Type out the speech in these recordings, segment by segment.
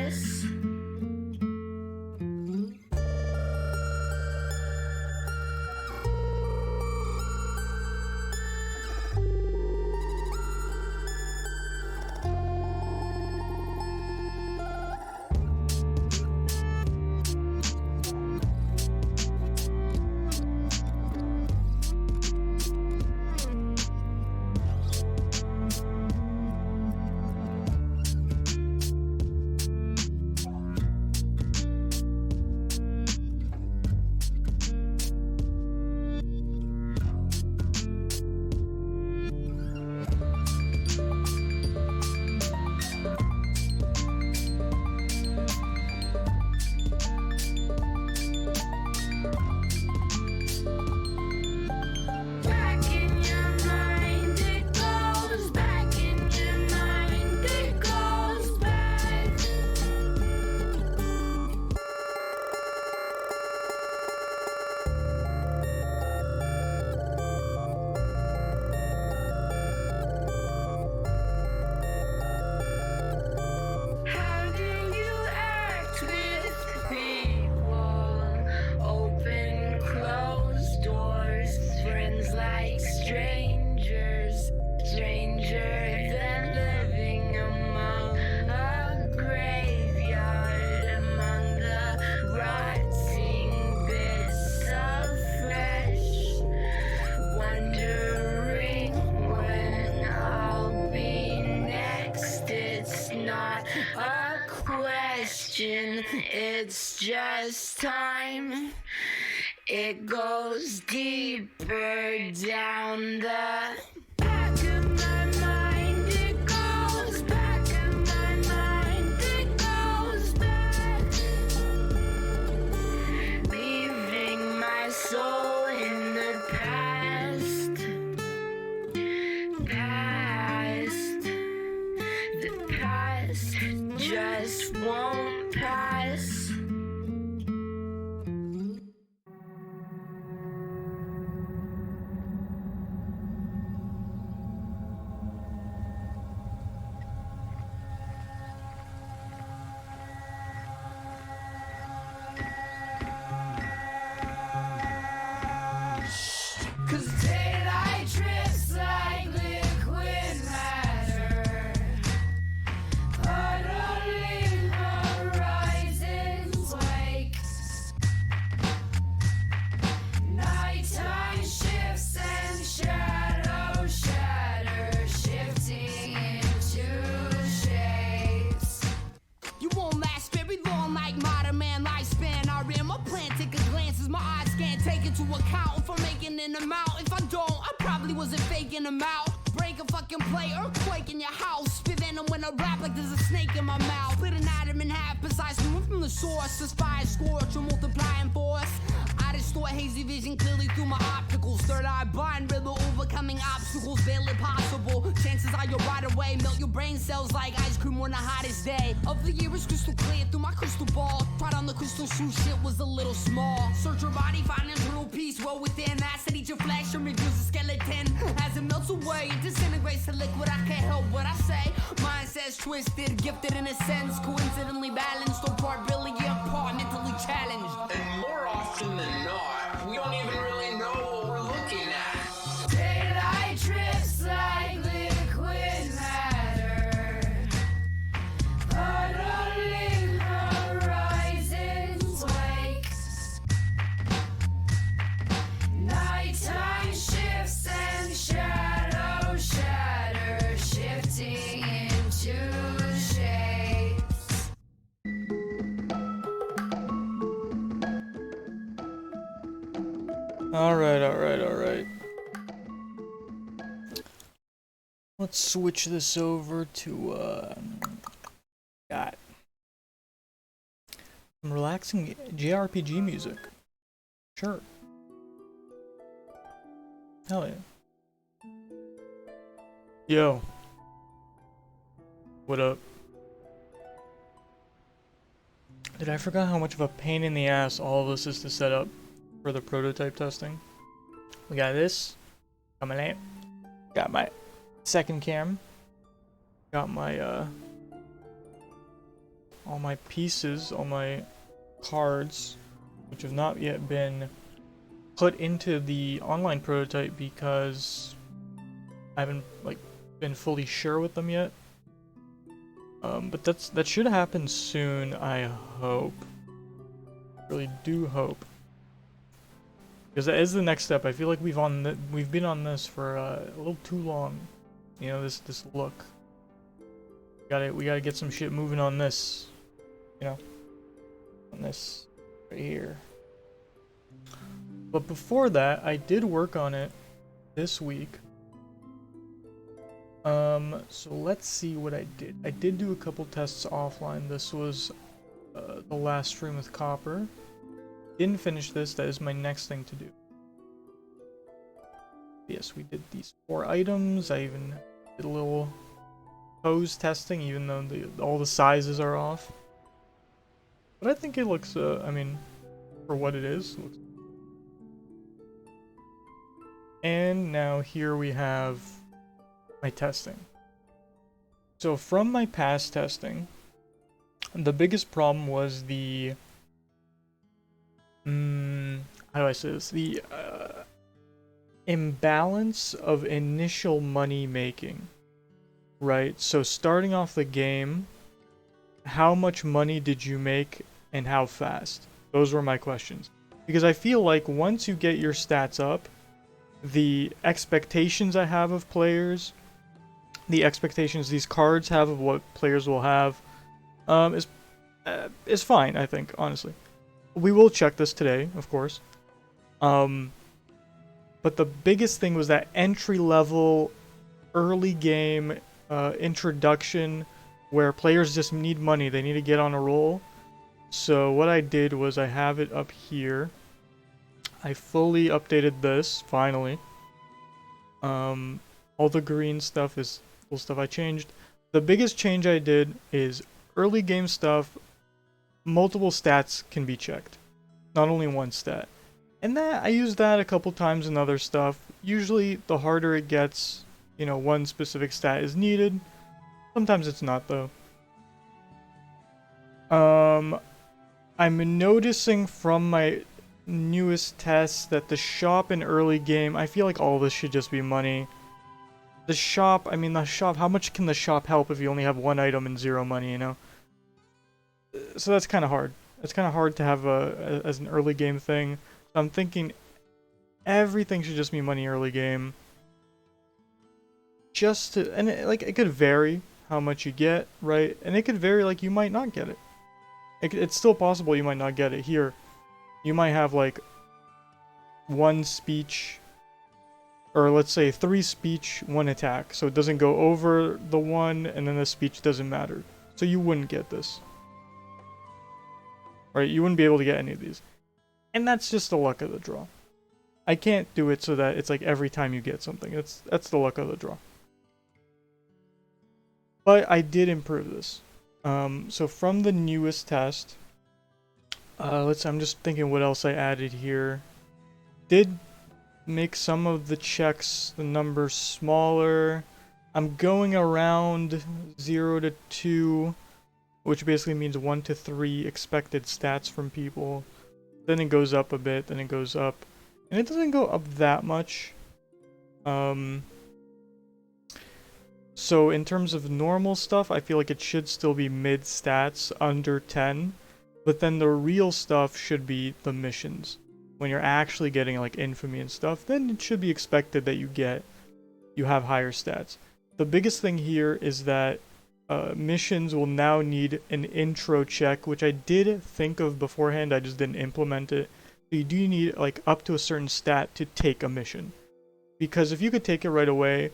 pass. It's just time. It goes deeper down the back of my mind. It goes back of my mind. It goes back, leaving my soul in the past. Past. The past just won't pass. Cause daylight drifts like liquid matter, puddling horizons wake. Nighttime shifts and shadows shatter, shifting into shapes. You won't last very long like modern man lifespan. I ran my plan, take a glance as my eyes scan, take into account if I'm making an amount. If I don't, I probably wasn't faking them out. Break a fucking play, earthquake in your house. Spit venom when I rap like there's a snake in my mouth. Split an atom in half, precise move from the source. As fire scorch or multiplying force. I distort hazy vision clearly through my opticals. Third eye blind, river overcoming obstacles, barely possible. Chances are you'll right away, melt your brain cells like ice cream on the hottest day of the year is crystal clear through my crystal ball. Tried on the crystal shoe, shit was a little small. Search your body, find internal peace, well within. Acid eat your flesh and reveals a skeleton. As it melts away, it disintegrates to liquid. I can't help what I say. Mine says twisted, gifted in a sense, coincidentally balanced, or part brilliant, part mentally challenged. And more often than not, we don't even really know what we're looking at. Daylight drifts like liquid matter, puddling horizons wake. Nighttime shifts and shadows shatter, shifting into shapes. Alright. Let's switch this over to, got some relaxing JRPG music. Sure. Hell yeah. Yo. What up? Dude, I forgot how much of a pain in the ass all of this is to set up for the prototype testing. We got this coming out. Got my second cam. Got my all my pieces, all my cards, which have not yet been put into the online prototype because I haven't like been fully sure with them yet. But that should happen soon, I hope. Really do hope. Because that is the next step. I feel like we've been on this for a little too long. You know, this look. We gotta get some shit moving on this. You know, on this right here. But before that, I did work on it this week. So let's see what I did. I did do a couple tests offline. This was the last stream with Copper. Didn't finish this. That is my next thing to do. Yes, we did these 4 items. I even did a little pose testing, even though all the sizes are off. But I think it looks, I mean, for what it is, looks. And now here we have my testing. So from my past testing, the biggest problem was the how do I say this? The imbalance of initial money making. Right? So starting off the game, how much money did you make and how fast? Those were my questions. Because I feel like once you get your stats up, the expectations I have of players, the expectations these cards have of what players will have, is fine, I think, honestly. We will check this today, of course. But the biggest thing was that entry-level, early game introduction where players just need money. They need to get on a roll. So what I did was I have it up here. I fully updated this, finally. All the green stuff is cool stuff I changed. The biggest change I did is early game stuff, multiple stats can be checked. Not only one stat. And that I used that a couple times in other stuff. Usually the harder it gets, you know, one specific stat is needed. Sometimes it's not though. I'm noticing from my newest tests that the shop in early game, I feel like all this should just be money. The shop, how much can the shop help if you only have one item and 0 money, you know? So that's kind of hard. It's kind of hard to have as an early game thing. So I'm thinking everything should just be money early game. Just to, and it could vary how much you get, right? And it could vary, like, you might not get it. It's still possible you might not get it. Here, you might have, like, 1 speech, or let's say 3 speech, 1 attack. So it doesn't go over the 1, and then the speech doesn't matter. So you wouldn't get this. Right? You wouldn't be able to get any of these. And that's just the luck of the draw. I can't do it so that it's like every time you get something. That's the luck of the draw. But I did improve this. So from the newest test, I'm just thinking what else I added here. Did make some of the checks, the numbers smaller. I'm going around 0 to 2, which basically means 1 to 3 expected stats from people. Then it goes up a bit, then it goes up. And it doesn't go up that much. So in terms of normal stuff, I feel like it should still be mid stats, under 10. But then the real stuff should be the missions. When you're actually getting like infamy and stuff, then it should be expected that you have higher stats. The biggest thing here is that missions will now need an intro check, which I did think of beforehand, I just didn't implement it. You do need like up to a certain stat to take a mission. Because if you could take it right away,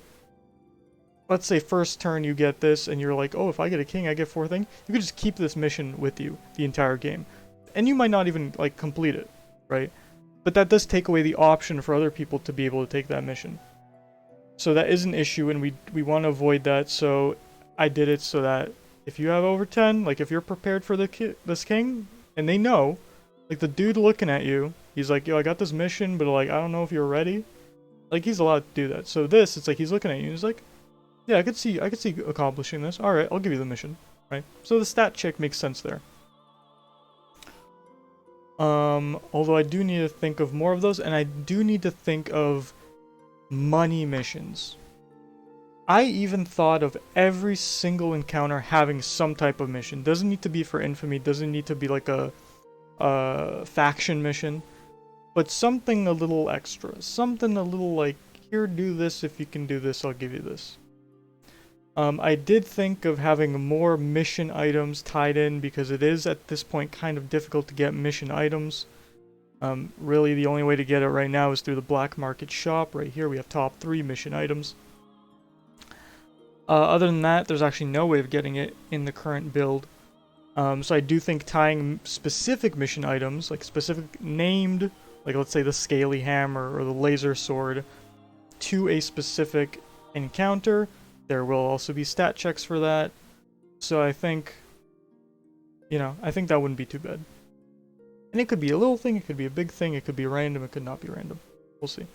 let's say first turn you get this and you're like, oh, if I get a king, I get 4 things. You could just keep this mission with you the entire game. And you might not even like complete it, right? But that does take away the option for other people to be able to take that mission. So that is an issue and we want to avoid that. So I did it so that if you have over 10, like if you're prepared for this king and they know, like the dude looking at you, he's like, yo, I got this mission, but like, I don't know if you're ready. Like he's allowed to do that. So this, it's like he's looking at you and he's like, yeah, I could see accomplishing this. All right, I'll give you the mission. right? So the stat check makes sense there. Although I do need to think of more of those, and I do need to think of money missions. I even thought of every single encounter having some type of mission. Doesn't need to be for infamy, doesn't need to be like a faction mission, but something a little extra. Something a little like, here, do this, if you can do this, I'll give you this. I did think of having more mission items tied in, because it is at this point kind of difficult to get mission items. Really the only way to get it right now is through the black market shop. Right here we have top 3 mission items. Other than that, there's actually no way of getting it in the current build. So I do think tying specific mission items, like specific named, like let's say the scaly hammer or the laser sword, to a specific encounter. There will also be stat checks for that. So I think, I think that wouldn't be too bad. And it could be a little thing, it could be a big thing, it could be random, it could not be random. We'll see.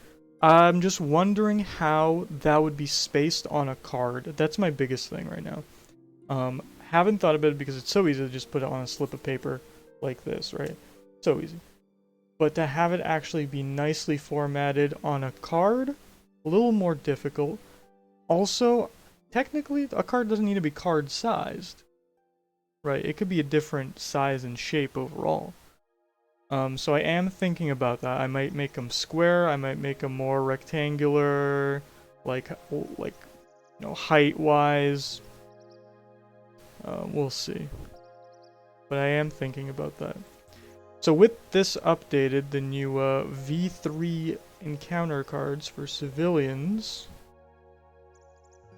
I'm just wondering how that would be spaced on a card. That's my biggest thing right now. Haven't thought about it because it's so easy to just put it on a slip of paper like this, right? So easy. But to have it actually be nicely formatted on a card, a little more difficult. Also, technically, a card doesn't need to be card sized, right? It could be a different size and shape overall. So I am thinking about that. I might make them square. I might make them more rectangular, like height-wise. We'll see. But I am thinking about that. So with this updated, the new V3 encounter cards for civilians.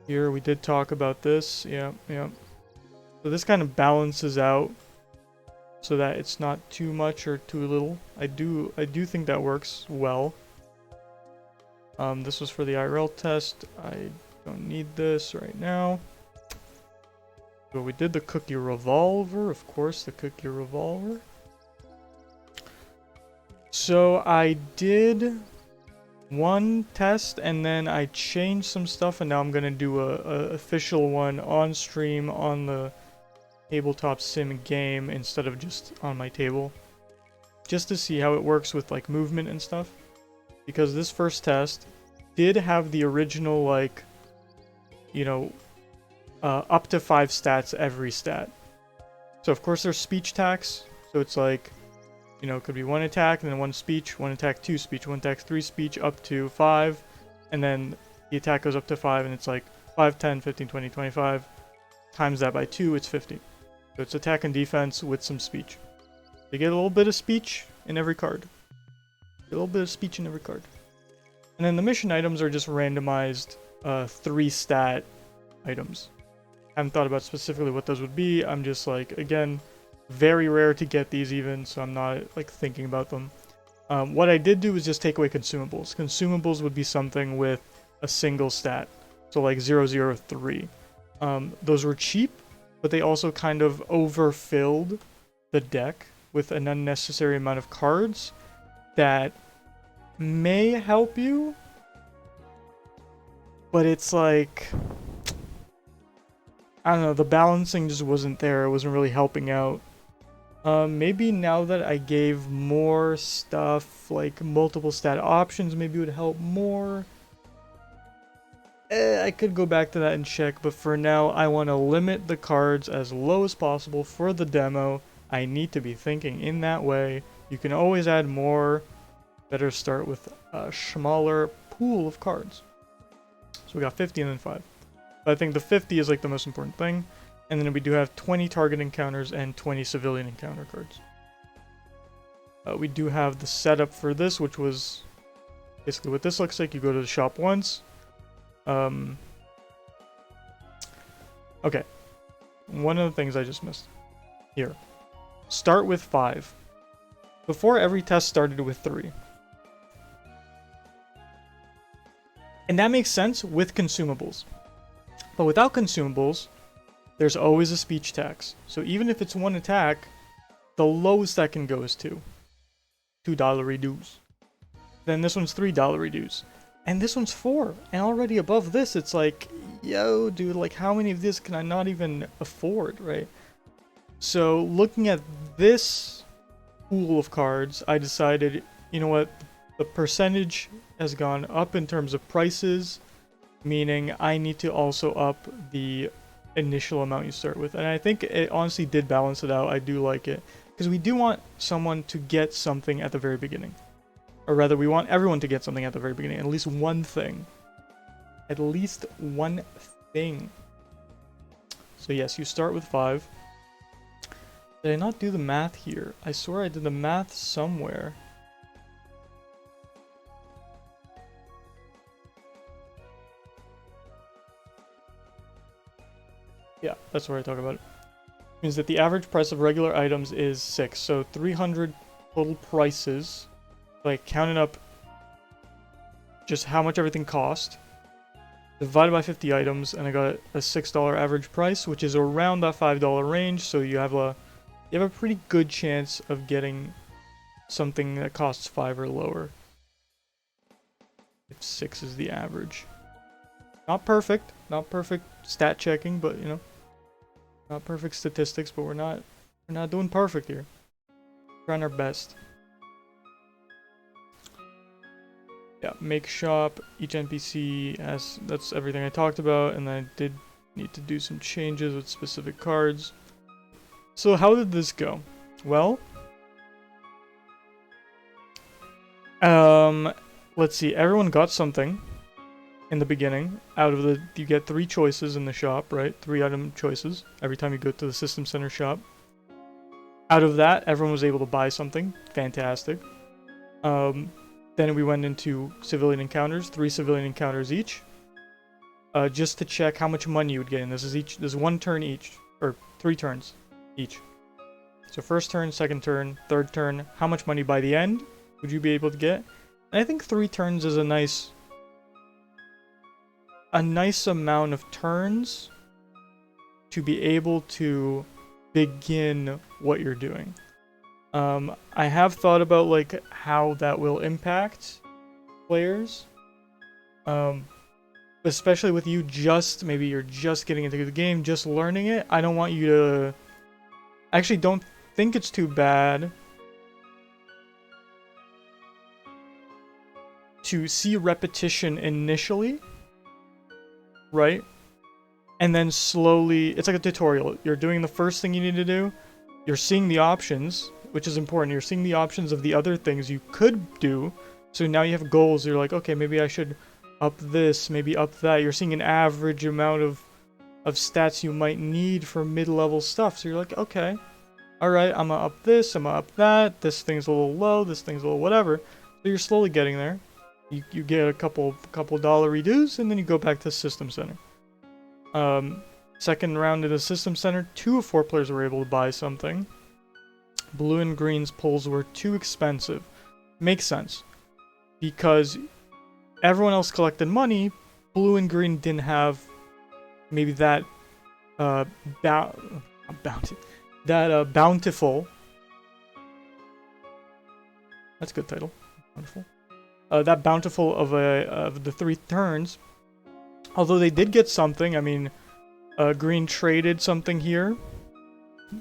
Here we did talk about this. Yeah. So this kind of balances out, so that it's not too much or too little. I do think that works well. This was for the IRL test. I don't need this right now. But we did the cookie revolver, of course, the cookie revolver. So I did one test and then I changed some stuff, and now I'm gonna do a official one on stream on the tabletop sim game instead of just on my table, just to see how it works with like movement and stuff, because this first test did have the original like up to 5 stats every stat. So of course there's speech attacks, so it's like it could be 1 attack and then 1 speech, 1 attack 2 speech, 1 attack 3 speech, up to 5, and then the attack goes up to 5, and it's like 5, 10, 15, 20, 25 times that by 2, it's 50. So it's attack and defense with some speech. You get a little bit of speech in every card. A little bit of speech in every card. And then the mission items are just randomized 3 stat items. I haven't thought about specifically what those would be. I'm just like, again, very rare to get these even, so I'm not like thinking about them. What I did do was just take away consumables. Consumables would be something with a single stat. So like 003. Those were cheap, but they also kind of overfilled the deck with an unnecessary amount of cards that may help you, but it's like, I don't know, the balancing just wasn't there. It wasn't really helping out. Maybe now that I gave more stuff, like multiple stat options, maybe it would help more. I could go back to that and check, but for now, I want to limit the cards as low as possible for the demo. I need to be thinking in that way. You can always add more. Better start with a smaller pool of cards. So we got 50 and then 5. But I think the 50 is like the most important thing. And then we do have 20 target encounters and 20 civilian encounter cards. We do have the setup for this, which was basically what this looks like. You go to the shop once. Okay. One of the things I just missed. Here. Start with 5. Before, every test started with 3. And that makes sense with consumables. But without consumables, there's always a speech tax. So even if it's 1 attack, the lowest that can go is 2. $2 reduce. Then this one's $3 reduce. And this one's 4. And already above this, it's like, yo, dude, like how many of this can I not even afford, right? So looking at this pool of cards, I decided, you know what, the percentage has gone up in terms of prices, meaning I need to also up the initial amount you start with. And I think it honestly did balance it out. I do like it. Because we do want someone to get something at the very beginning. Or rather, we want everyone to get something at the very beginning. At least one thing. At least one thing. So yes, you start with 5. Did I not do the math here? I swear I did the math somewhere. Yeah, that's where I talk about it. Means that the average price of regular items is 6. So 300 total prices. So I counted up just how much everything cost. Divided by 50 items, and I got a $6 average price, which is around that $5 range. So you have a pretty good chance of getting something that costs 5 or lower. If 6 is the average. Not perfect stat checking, but you know, not perfect statistics, but we're not doing perfect here. We're trying our best. Yeah, make shop, each NPC has, that's everything I talked about, and I did need to do some changes with specific cards. So how did this go? Well, let's see, everyone got something in the beginning. Out of the, you get 3 choices in the shop, right? 3 item choices every time you go to the System Center shop. Out of that, everyone was able to buy something. Fantastic. Then we went into civilian encounters, 3 civilian encounters each. Just to check how much money you would get in. This is 1 turn each, or 3 turns each. So first turn, second turn, third turn, how much money by the end would you be able to get? And I think 3 turns is a nice amount of turns to be able to begin what you're doing. I have thought about like how that will impact players. Especially with you maybe you're just getting into the game, just learning it. I don't want you to... I actually don't think it's too bad to see repetition initially, right? And then slowly, it's like a tutorial. You're doing the first thing you need to do. You're seeing the options, which is important. You're seeing the options of the other things you could do. So now you have goals. You're like, okay, maybe I should up this, maybe up that. You're seeing an average amount of stats you might need for mid-level stuff. So you're like, okay, all right, I'm gonna up this, I'm gonna up that. This thing's a little low, this thing's a little whatever. So you're slowly getting there. You get a couple dollar reduce, and then you go back to System Center. Second round in the System Center, 2 of 4 players were able to buy something. Blue and green's pulls were too expensive. Makes sense. Because everyone else collected money, blue and green didn't have maybe that bountiful. That's a good title. Wonderful. That bountiful of the 3 turns. Although they did get something. I mean, green traded something here,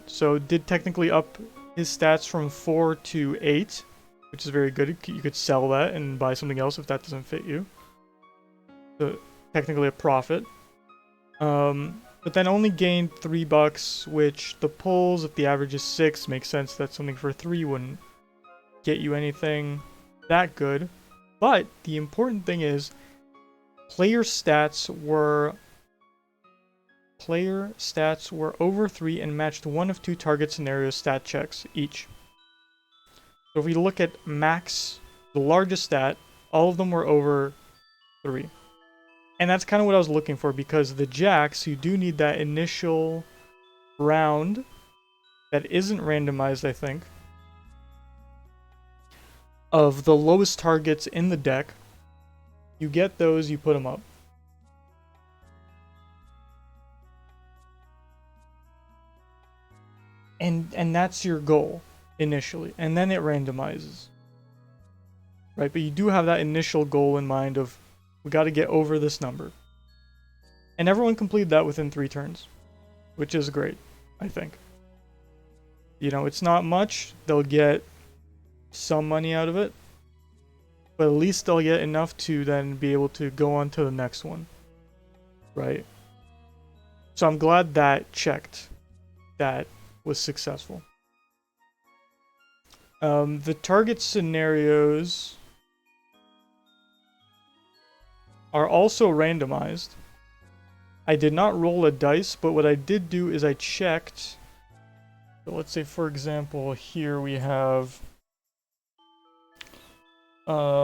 so did technically up his stats from 4 to 8, which is very good. You could sell that and buy something else if that doesn't fit you. So technically a profit. But then only gained $3, which the pulls, if the average is 6, makes sense that something for 3 wouldn't get you anything that good. But the important thing is player stats were over 3 and matched 1 of 2 target scenario stat checks each. So if we look at max, the largest stat, all of them were over 3. And that's kind of what I was looking for, because the jacks, you do need that initial round that isn't randomized, I think, of the lowest targets in the deck. You get those, you put them up. And that's your goal initially, and then it randomizes, right? But you do have that initial goal in mind of We got to get over this number. And everyone completed that within 3 turns, which is great, I think. You know, it's not much. They'll get some money out of it, but at least they'll get enough to then be able to go on to the next one, right? So I'm glad that checked. That was successful. The target scenarios are also randomized. I did not roll a dice, but what I did do is I checked. So let's say, for example, here we have that.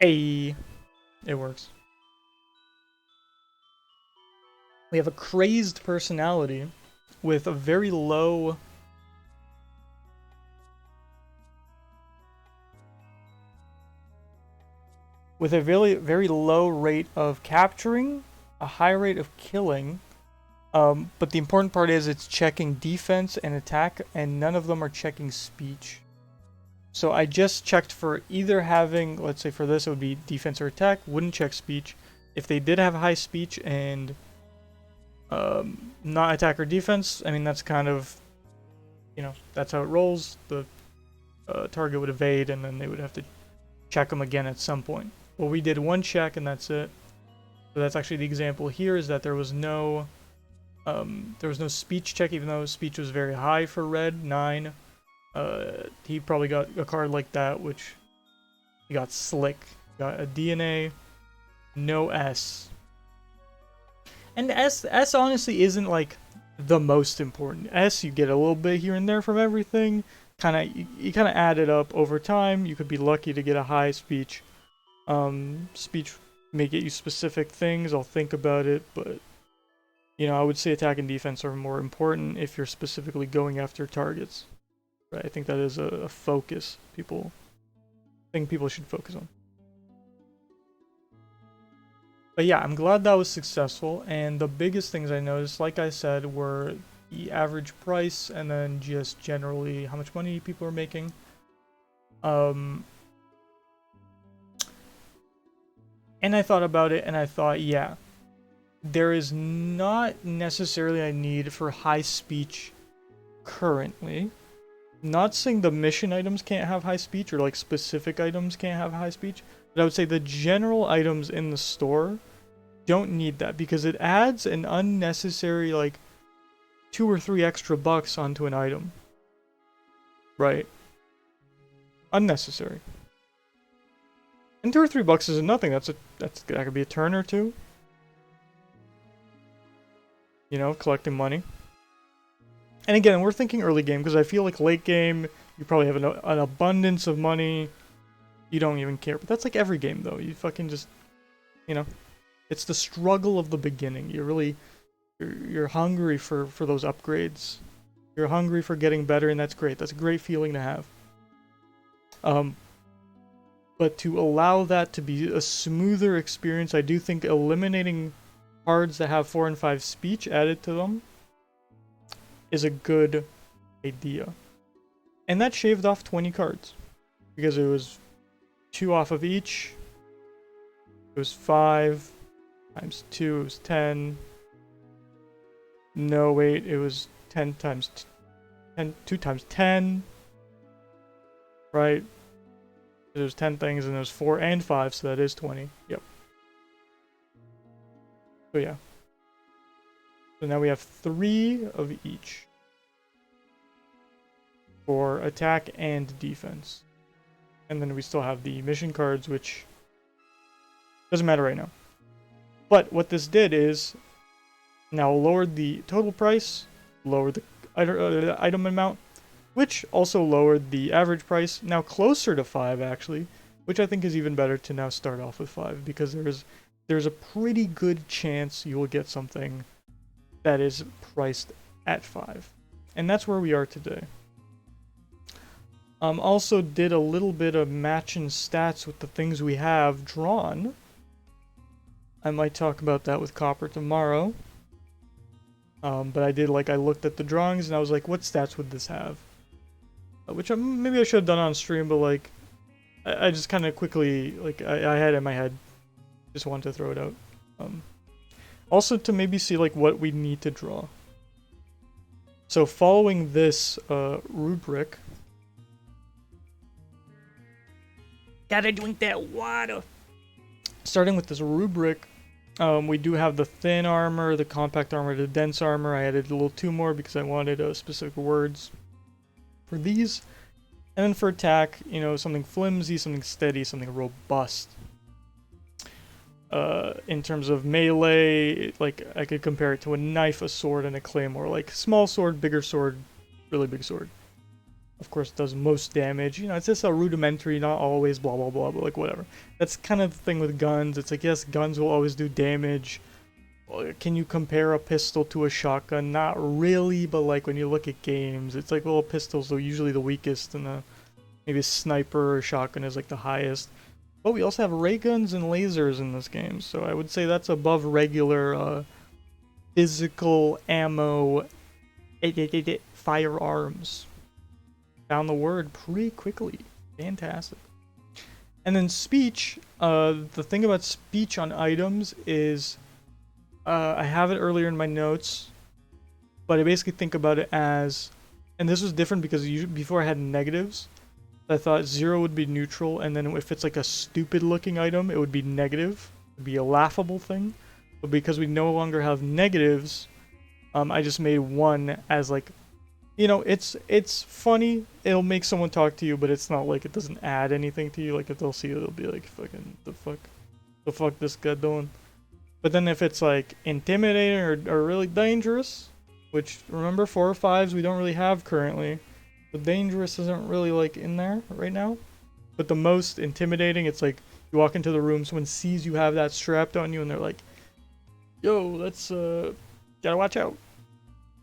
Hey, it works. We have a crazed personality with a very low very low rate of capturing, a high rate of killing. But the important part is it's checking defense and attack, and none of them are checking speech. So I just checked for either having, let's say for this it would be defense or attack, wouldn't check speech. If they did have high speech and not attack or defense, I mean that's kind of, you know, that's how it rolls. The target would evade and then they would have to check them again at some point. Well, we did one check and that's it. So that's actually the example here, is that there was no speech check, even though speech was very high for red, 9. He probably got a card like that, which he got slick. Got a DNA, no S. And S honestly isn't like the most important. S, you get a little bit here and there from everything. You kind of add it up over time. You could be lucky to get a high speech. Speech may get you specific things. I'll think about it, but you know, I would say attack and defense are more important if you're specifically going after targets. Right? I think that is a focus people should focus on. But yeah, I'm glad that was successful, and the biggest things I noticed, like I said, were the average price and then just generally how much money people are making. And I thought about it and I thought, yeah, there is not necessarily a need for high speech currently. Not saying the mission items can't have high speech or like specific items can't have high speech, but I would say the general items in the store don't need that because it adds an unnecessary like 2 or 3 extra bucks onto an item. Right? Unnecessary. And 2 or 3 bucks is nothing. That could be a turn or two. You know, collecting money. And again, we're thinking early game because I feel like late game you probably have an abundance of money. You don't even care. But that's like every game though. You fucking just, you know, it's the struggle of the beginning. You're hungry for those upgrades. You're hungry for getting better, and that's great. That's a great feeling to have. But to allow that to be a smoother experience, I do think eliminating cards that have 4 and 5 speech added to them is a good idea. And that shaved off 20 cards. Because it was 2 off of each. It was 5 times 2, it was 10. No, wait, it was 10 times 10, 2 times 10. Right? There was 10 things and there's 4 and 5, so that is 20. Yep. So yeah. So now we have 3 of each. For attack and defense. And then we still have the mission cards, which doesn't matter right now. But what this did is now lowered the total price, lowered the item amount, which also lowered the average price, now closer to 5 actually, which I think is even better to now start off with 5 because there's a pretty good chance you will get something that is priced at 5. And that's where we are today. Also did a little bit of matching stats with the things we have drawn. I might talk about that with Copper tomorrow. But I looked at the drawings and I was like, what stats would this have? which maybe I should have done on stream, but like I just kind of quickly like I had it in my head, just wanted to throw it out. Also to maybe see like what we need to draw. So following this rubric, gotta drink that water. Starting with this rubric, we do have the thin armor, the compact armor, the dense armor. I added a little 2 more because I wanted specific words for these. And then for attack, you know, something flimsy, something steady, something robust. In terms of melee, like I could compare it to a knife, a sword, and a claymore. Like small sword, bigger sword, really big sword. Of course, it does most damage. You know, it's just a rudimentary, not always blah blah blah, but like whatever. That's kind of the thing with guns. It's like, yes, guns will always do damage. Can you compare a pistol to a shotgun? Not really, but like when you look at games, it's like, well, pistols are usually the weakest, and maybe a sniper or shotgun is like the highest. But we also have ray guns and lasers in this game, so I would say that's above regular physical ammo firearms. Found the word pretty quickly. Fantastic. And then speech, the thing about speech on items is, I have it earlier in my notes, but I basically think about it as, and this was different because before I had negatives, I thought 0 would be neutral, and then if it's like a stupid looking item, it would be negative. It would be a laughable thing. But because we no longer have negatives, I just made 1 as like, you know, it's funny. It'll make someone talk to you, but it's not like it doesn't add anything to you. Like if they'll see it, they'll be like, fucking, the fuck this guy doing? But then if it's like intimidating or really dangerous, which remember 4 or 5s we don't really have currently. The dangerous isn't really like in there right now. But the most intimidating, it's like you walk into the room, someone sees you have that strapped on you, and they're like, yo, let's gotta watch out.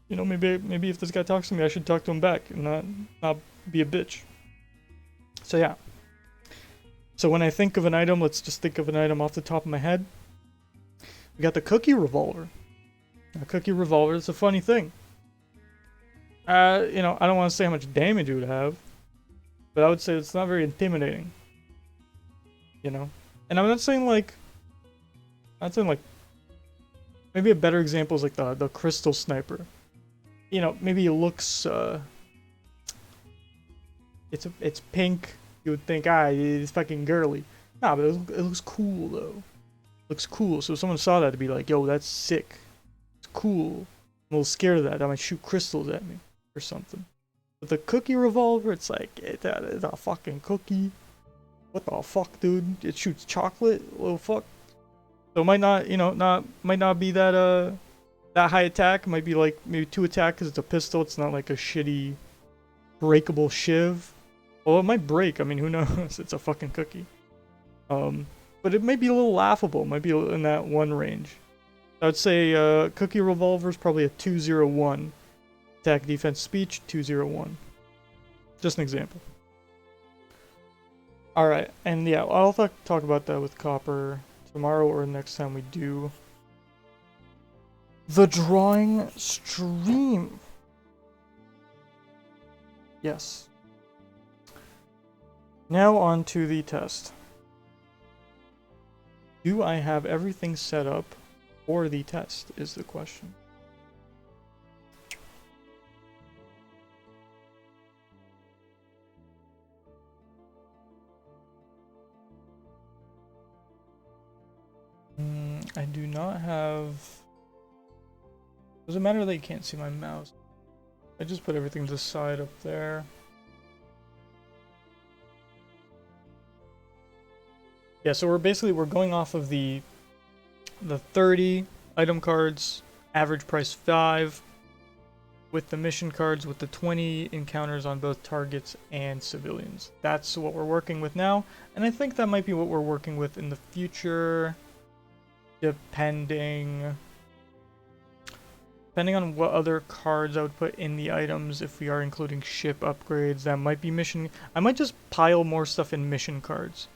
You know, maybe if this guy talks to me, I should talk to him back and not be a bitch. So yeah. So when I think of an item, let's just think of an item off the top of my head. We got the cookie revolver. A cookie revolver is a funny thing. You know, I don't want to say how much damage it would have, but I would say it's not very intimidating. You know? And I'm not saying like maybe a better example is like the crystal sniper. You know, maybe it looks it's pink. You would think, it's fucking girly. Nah, but it looks cool though. It looks cool. So if someone saw that, to be like, yo, that's sick. It's cool. I'm a little scared of that. I might shoot crystals at me or something. But the cookie revolver, it's like, it's a fucking cookie. What the fuck, dude? It shoots chocolate? Little fuck. So it might not, you know, might not be that that high attack. It might be like maybe 2 attack because it's a pistol. It's not like a shitty breakable shiv. Well, it might break. I mean, who knows? It's a fucking cookie. But it might be a little laughable. It might be in that 1 range. I would say cookie revolver is probably a 201. Attack, defense, speech, 201. Just an example. Alright, and yeah, I'll talk about that with Copper tomorrow or next time we do the drawing stream. Yes. Now on to the test. Do I have everything set up for the test is the question. I do not have... Does it matter that you can't see my mouse? I just put everything to the side up there. Yeah, so we're going off of the 30 item cards, average price 5, with the mission cards with the 20 encounters on both targets and civilians. That's what we're working with now, and I think that might be what we're working with in the future, depending on what other cards I would put in the items. If we are including ship upgrades, that might be mission. I might just pile more stuff in mission cards.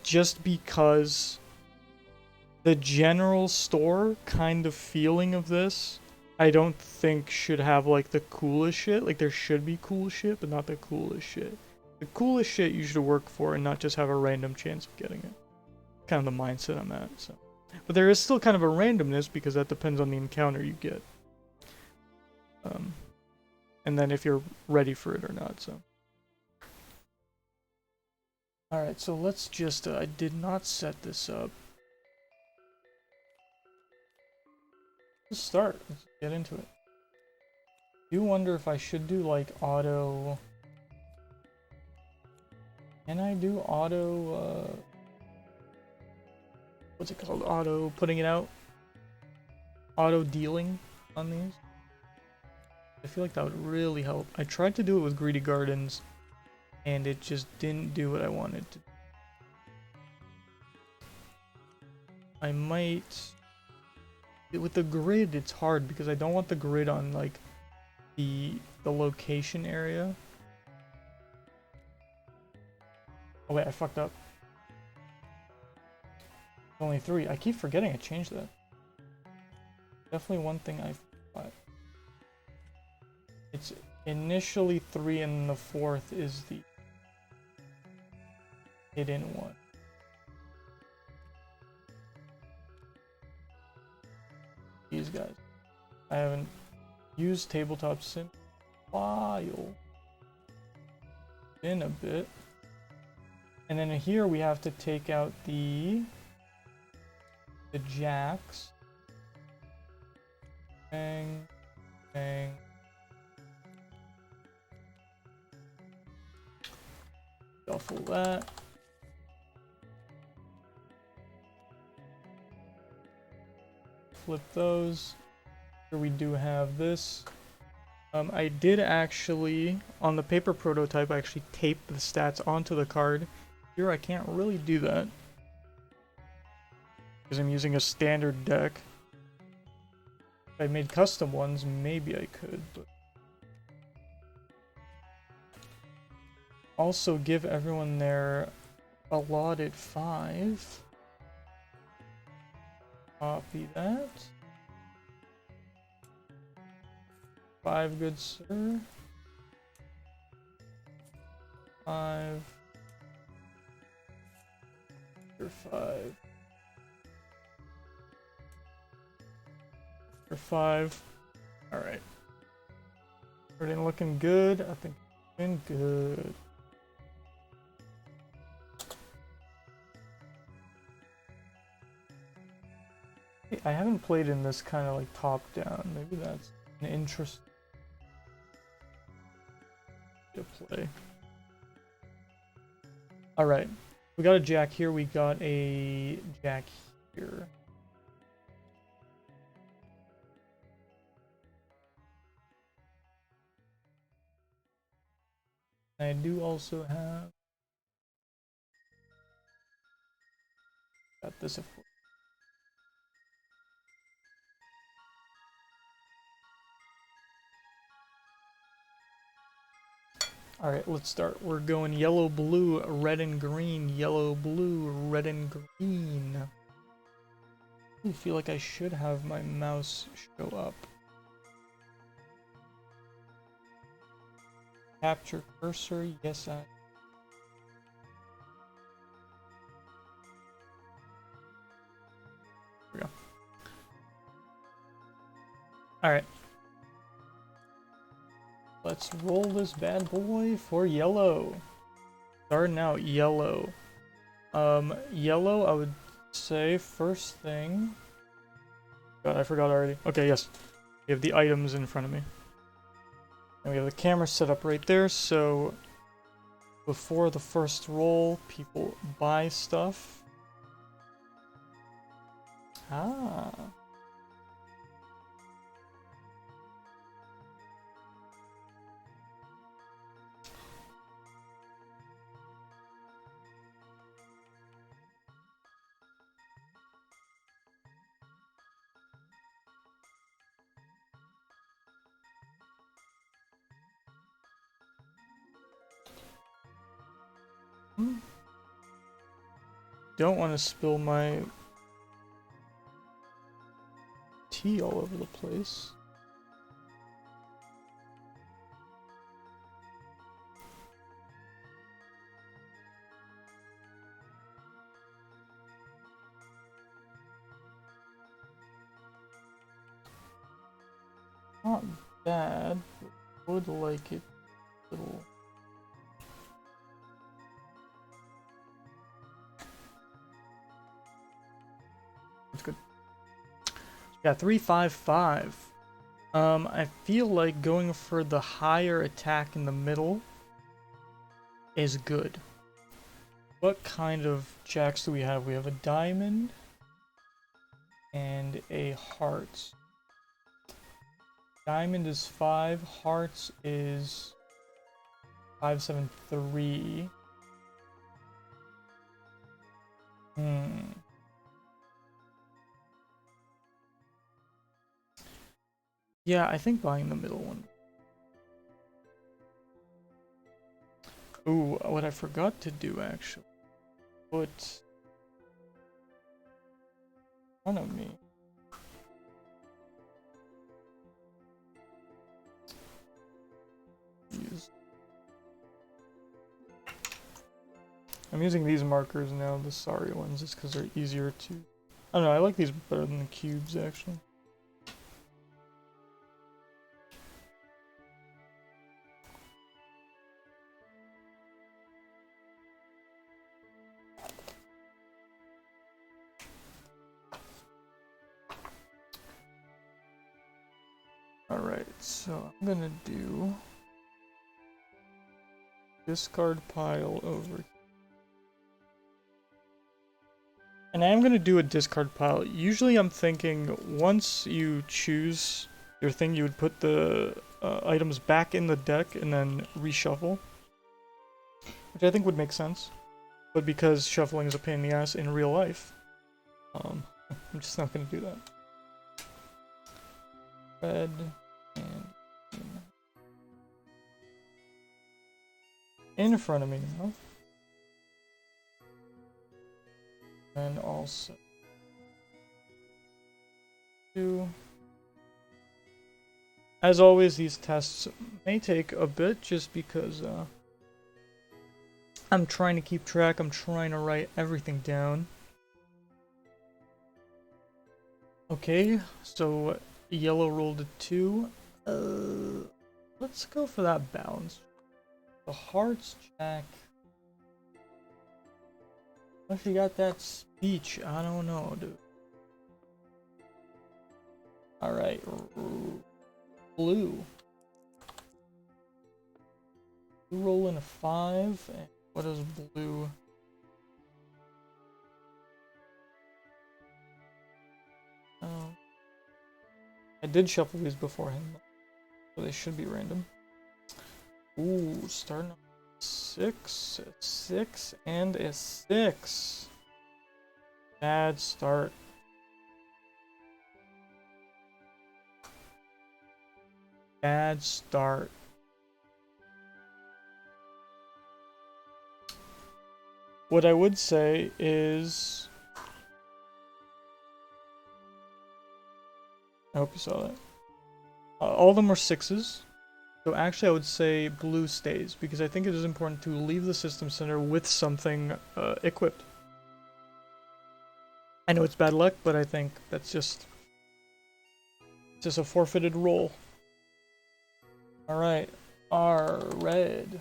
Just because the general store kind of feeling of this, I don't think should have like the coolest shit. Like there should be cool shit, but not the coolest shit. The coolest shit you should work for and not just have a random chance of getting it. Kind of the mindset I'm at, so. But there is still kind of a randomness because that depends on the encounter you get. And then if you're ready for it or not, so. Alright, so let's just, I did not set this up. Let's start. Let's get into it. I do wonder if I should do like auto. Can I do auto? What's it called? Auto putting it out? Auto dealing on these? I feel like that would really help. I tried to do it with Greedy Gardens, and it just didn't do what I wanted to. I might. With the grid, it's hard because I don't want the grid on like the location area. Oh wait, I fucked up. Only 3. I keep forgetting I changed that. Definitely one thing I forgot. It's initially 3 and the 4th is the hidden one. These guys. I haven't used tabletop sim in a while. In a bit. And then here we have to take out the jacks. Bang. Bang. Shuffle that. Flip those. Here we do have this. I did actually, on the paper prototype, I actually taped the stats onto the card. Here I can't really do that because I'm using a standard deck. If I made custom ones, maybe I could, but also give everyone their allotted 5. Copy that. 5, good sir. 5. For 5. For 5. Alright. Everything looking good. I think it's been good. I haven't played in this kind of like top down. Maybe that's an interesting to play. Alright. We got a jack here. We got a jack here. I do also have. Got this, of course. Alright, let's start. We're going yellow, blue, red, and green. Yellow, blue, red, and green. I feel like I should have my mouse show up. Capture cursor, yes I. There we go. Alright. Let's roll this bad boy for yellow. Starting out yellow. Yellow, I would say first thing. God, I forgot already. Okay, yes. We have the items in front of me. And we have the camera set up right there, so before the first roll, people buy stuff. Ah. Don't want to spill my tea all over the place. not bad, but would like it a little. That's good. Yeah, 355. I feel like going for the higher attack in the middle is good. What kind of jacks do we have? We have a diamond and a heart. Diamond is 5, hearts is 573. Yeah, I think buying the middle one. Ooh, what I forgot to do actually. Put in front of me. I'm using these markers now, the sorry ones, just because they're easier to... I don't know, I like these better than the cubes, actually. Alright, so I'm gonna do... discard pile over here. And I am going to do a discard pile. Usually I'm thinking once you choose your thing, you would put the items back in the deck and then reshuffle. Which I think would make sense. But because shuffling is a pain in the ass in real life, I'm just not going to do that. Red and green. In front of me now. And also 2. As always, these tests may take a bit just because I'm trying to keep track. I'm trying to write everything down. Okay, so yellow rolled a 2. Let's go for that balance. The hearts jack. If you got that speech, I don't know, dude. Alright, blue. Blue roll in a 5, and what is blue? Oh. I did shuffle these beforehand, so they should be random. Ooh, starting 6, 6, and a 6. Bad start. Bad start. What I would say is... I hope you saw that. All of them were 6s. So actually I would say blue stays, because I think it is important to leave the system center with something equipped. I know it's bad luck, but I think that's just a forfeited roll. Alright, R, red.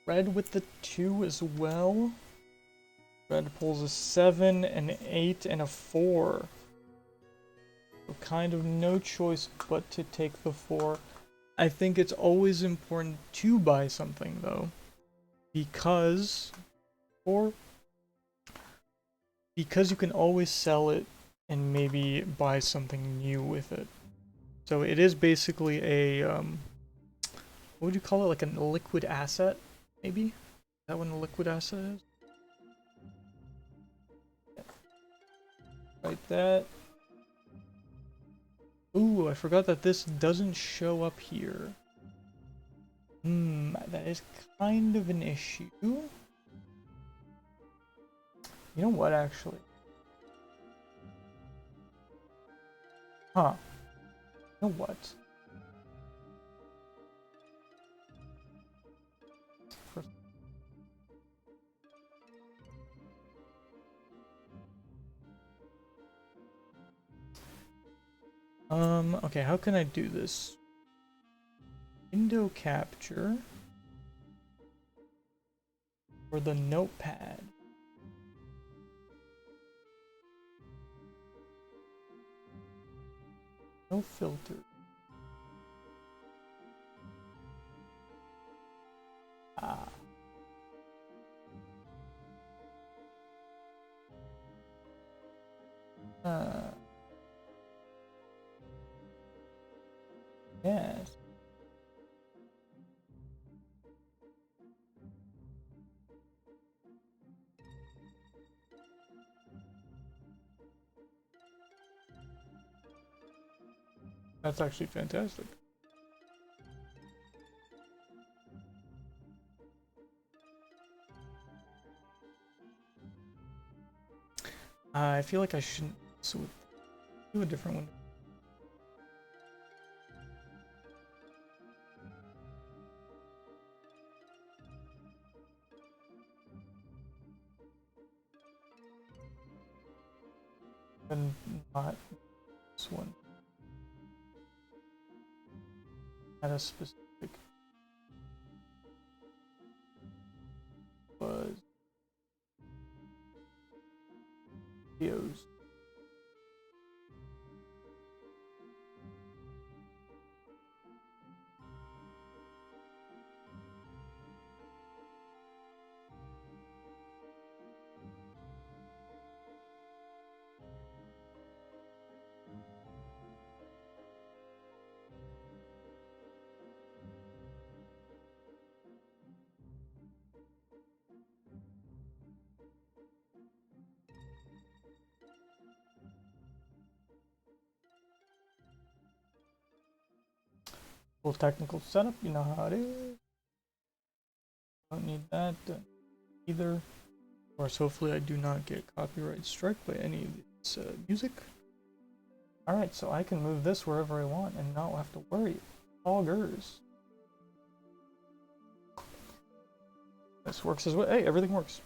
Red with the 2 as well. Red pulls a 7, an 8, and a 4. So kind of no choice but to take the 4. I think it's always important to buy something though, because you can always sell it and maybe buy something new with it. So it is basically a what would you call it, like a liquid asset, maybe? Is that what a liquid asset is? Like that. Ooh, I forgot that this doesn't show up here. That is kind of an issue. You know what, actually? Huh. You know what? Okay, how can I do this? Window capture or the notepad? No filter. Ah. Yes. That's actually fantastic. I feel like I shouldn't do a different one. And not this one. At a specific was videos. Full technical setup, you know how it is. Don't need that either. Of course, hopefully I do not get copyright struck by any of this music. Alright, so I can move this wherever I want and not have to worry. All gers. This works as well. Hey, everything works.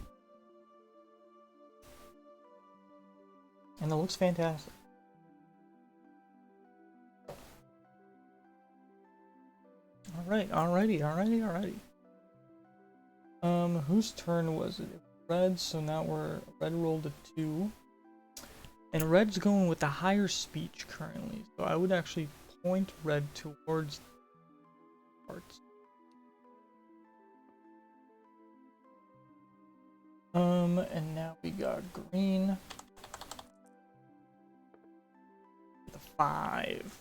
And it looks fantastic. Alright, alrighty. Whose turn was it? Red, so now Red rolled a 2. And Red's going with the higher speech currently, so I would actually point Red towards parts. And now we got Green. The 5.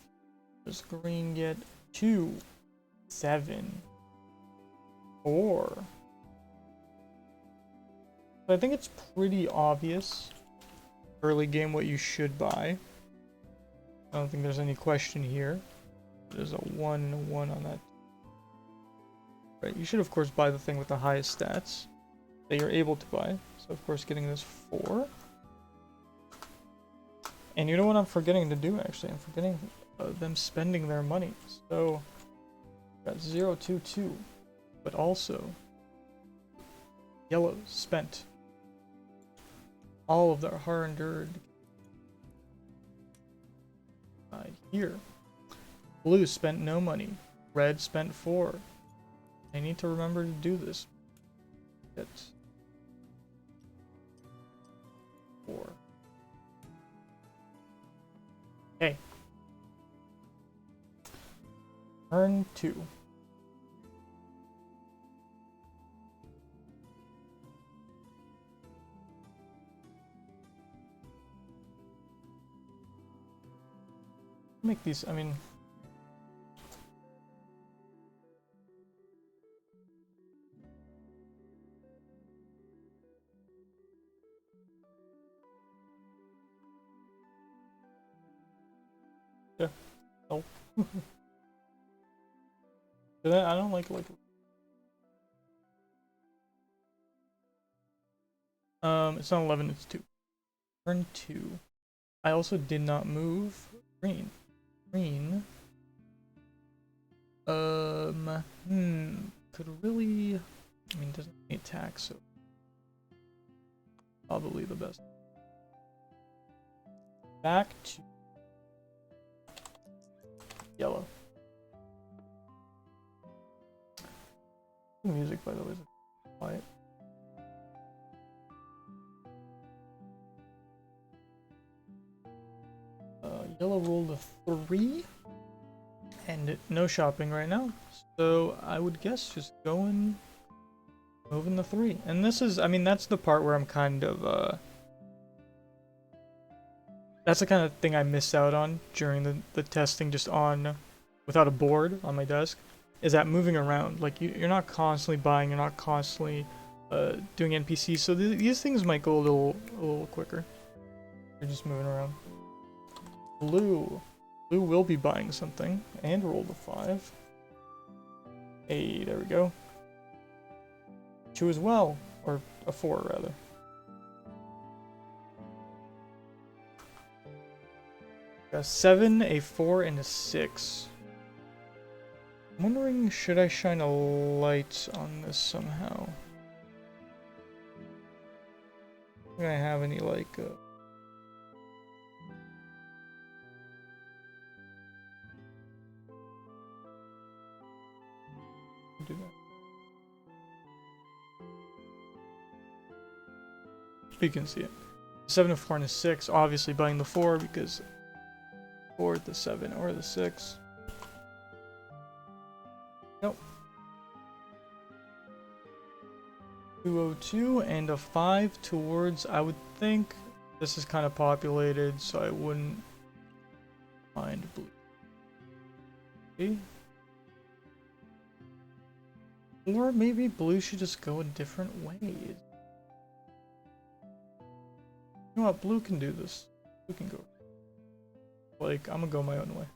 Does Green get 2, 7, 4? So I think it's pretty obvious early game what you should buy. I don't think there's any question here. There's a 1 and a 1 on that. Right, you should of course buy the thing with the highest stats that you're able to buy. So of course getting this 4. And you know what I'm forgetting to do actually? I'm forgetting them spending their money. So got 0, 2, 2. But also yellow spent all of their hard-earned here. Blue spent no money. Red spent 4. I need to remember to do this. Get 4. Okay. Turn 2. Make these, I mean, yeah, oh. I don't like it's not 11, it's 2. Turn 2. I also did not move Green. Green. Could really, I mean, doesn't need attack, so probably the best. Back to Yellow. The music, by the way, is quiet. Yellow rolled a 3. And no shopping right now. So I would guess just going, moving the 3. And this is, I mean, that's the part where I'm kind of, that's the kind of thing I miss out on during the testing, just on, without a board on my desk, is that moving around. Like, you're not constantly buying, you're not constantly doing NPCs, so these things might go a little quicker. You're just moving around. Blue. Blue will be buying something, and rolled a 5. Hey, there we go. 2 as well, or a 4 rather. A 7, a 4, and a 6. I'm wondering, should I shine a light on this somehow? Do I have any, like, do that. You can see it. 7, a 4, and a 6. Obviously buying the 4 because 4, the 7, or the 6. Nope. 202 and a 5 towards, I would think this is kind of populated, so I wouldn't mind blue. Okay. Or maybe blue should just go a different way. You know what? Blue can do this. Blue can go. Like, I'm gonna go my own way.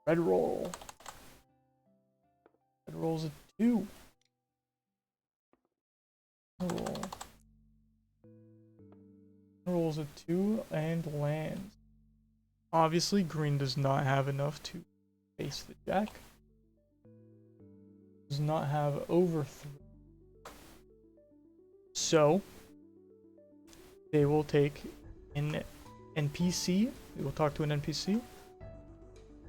Red roll. Red rolls a 2. Roll. Rolls a 2 and lands. Obviously, green does not have enough to face the jack. Does not have over 3. So they will take an NPC. We will talk to an NPC.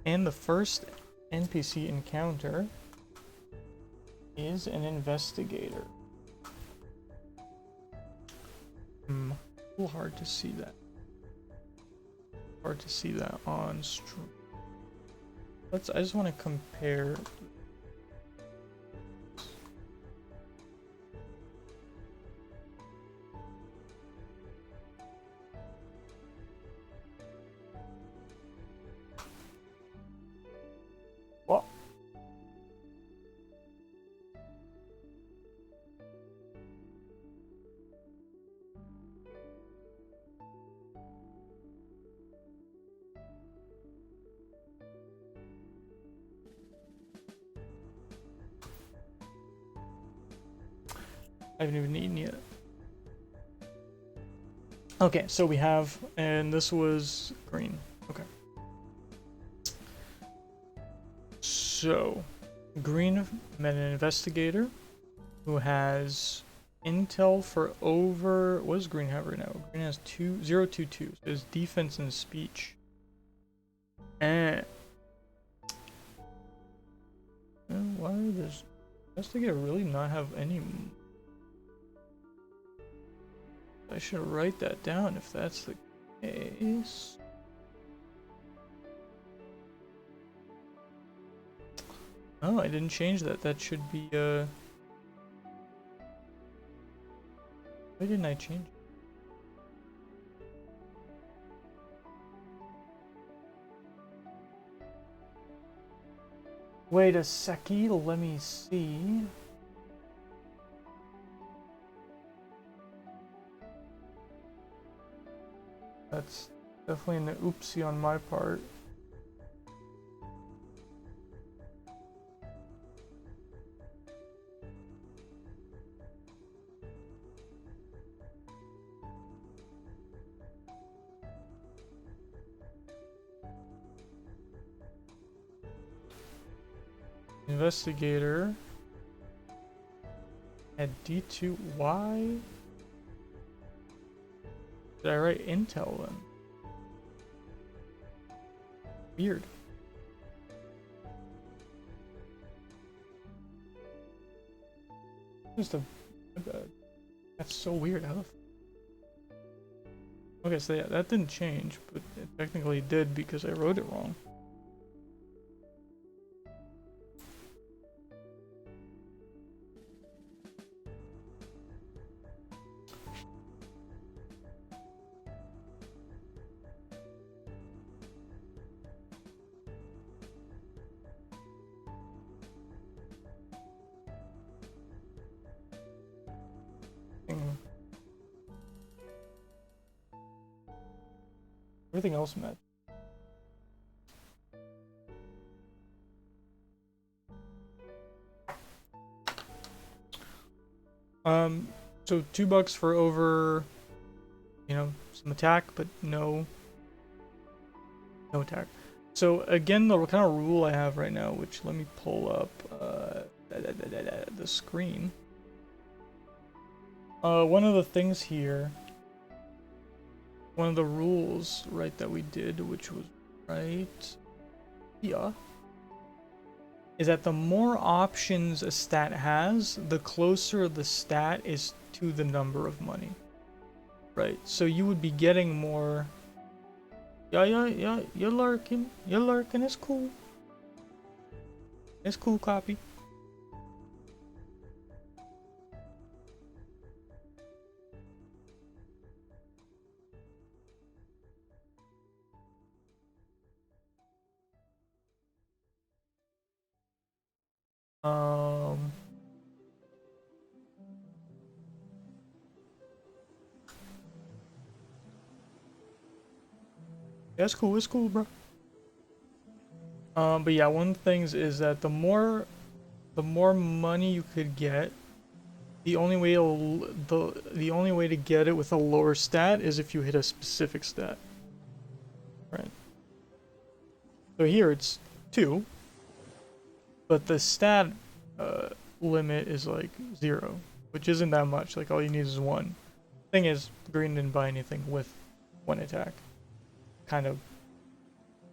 And the first NPC encounter is an investigator. A little hard to see that. Hard to see that on stream. I just want to compare. What? I haven't even eaten yet. Okay, so we have, and this was green. Okay. So, green met an investigator who has intel for over, what does green have right now? Green has 022, so his defense and speech. And why does investigator really not have any? I should write that down if that's the case. Oh, I didn't change that. That should be, why didn't I change it? Wait a seckie, let me see. That's definitely an oopsie on my part. Investigator at D2. Why did I write intel then? Weird. Just a that's so weird. How the okay, so yeah, that didn't change, but it technically did because I wrote it wrong. Everything else matched. So $2 for over, you know, some attack, but no attack. So again, the kind of rule I have right now, which let me pull up the screen. One of the things here, one of the rules, right, that we did, which was right here, is that the more options a stat has, the closer the stat is to the number of money. Right, so you would be getting more. Yeah, you're lurking, it's cool. It's cool, copy. Yeah, it's cool, bro. But yeah, one of the things is that the more money you could get, the only way to get it with a lower stat is if you hit a specific stat. Right. So here it's 2, but the stat limit is like 0, which isn't that much. Like all you need is 1. Thing is, green didn't buy anything with 1 attack. Kind of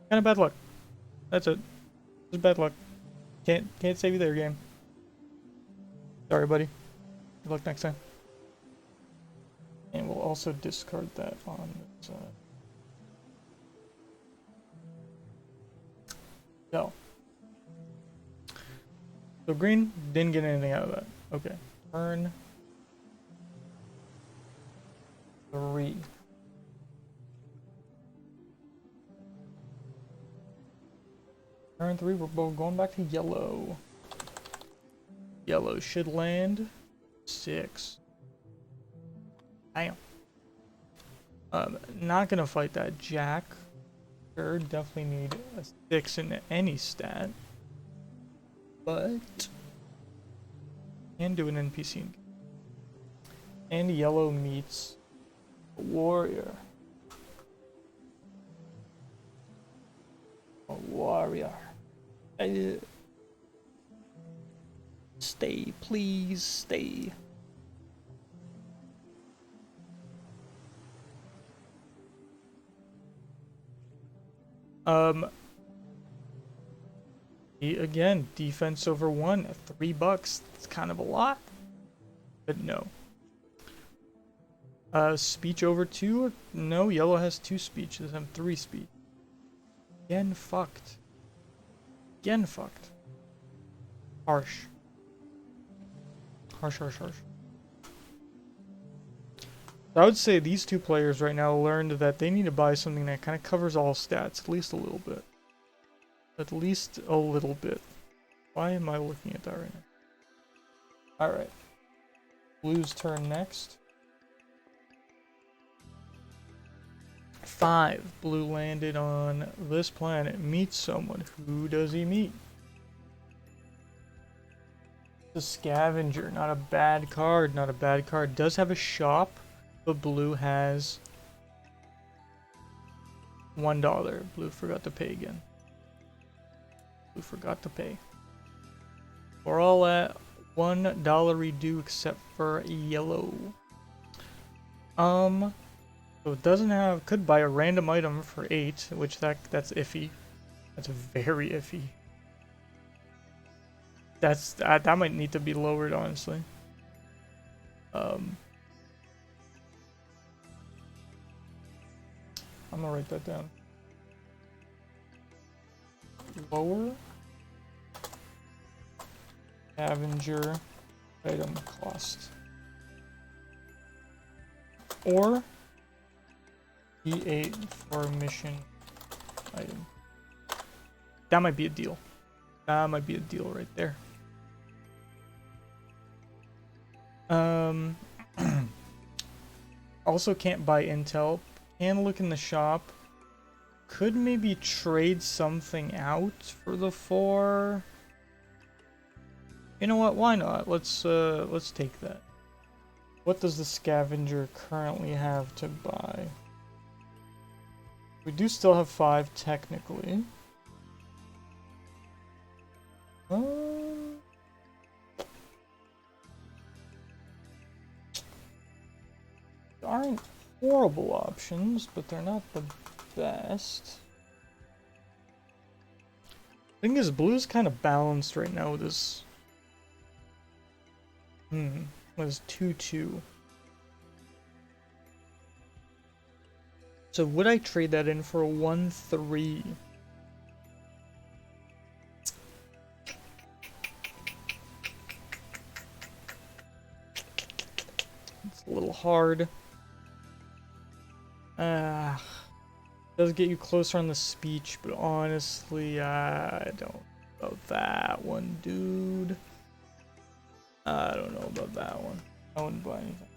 bad luck. That's it. Just bad luck. Can't save you there, game. Sorry, buddy. Good luck next time. And we'll also discard that on this. No. So green didn't get anything out of that. Okay. Turn 3. Turn 3, we're both going back to yellow. Yellow should land 6. Damn. Not gonna fight that jack. Sure, definitely need a 6 in any stat. But can do an NPC. And yellow meets a warrior. A warrior. Stay, please, stay. Again, defense over 1 at $3. It's kind of a lot, but no. Speech over 2? No, yellow has 2 speech. Doesn't have 3 speech. Again fucked. Again fucked. Harsh. Harsh. I would say these 2 players right now learned that they need to buy something that kind of covers all stats, at least a little bit. At least a little bit. Why am I looking at that right now? Alright. Blue's turn next. 5. Blue landed on this planet. Meets someone. Who does he meet? The scavenger. Not a bad card. Not a bad card. Does have a shop, but blue has $1. Blue forgot to pay again. Blue forgot to pay. We're all at $1 due except for yellow. So it doesn't have, could buy a random item for 8, which that's iffy. That's very iffy. That might need to be lowered, honestly. I'm gonna write that down. Lower scavenger item cost. Or E8 for mission item. That might be a deal. That might be a deal right there. Also can't buy intel. Can look in the shop. Could maybe trade something out for the 4. You know what? Why not? Let's take that. What does the scavenger currently have to buy? We do still have 5 technically. Aren't horrible options, but they're not the best. Thing is, blue's kind of balanced right now with this. Was 2-2. So would I trade that in for a 1-3? It's a little hard. Does get you closer on the speech, but honestly, I don't know about that one, dude. I don't know about that one. I wouldn't buy anything.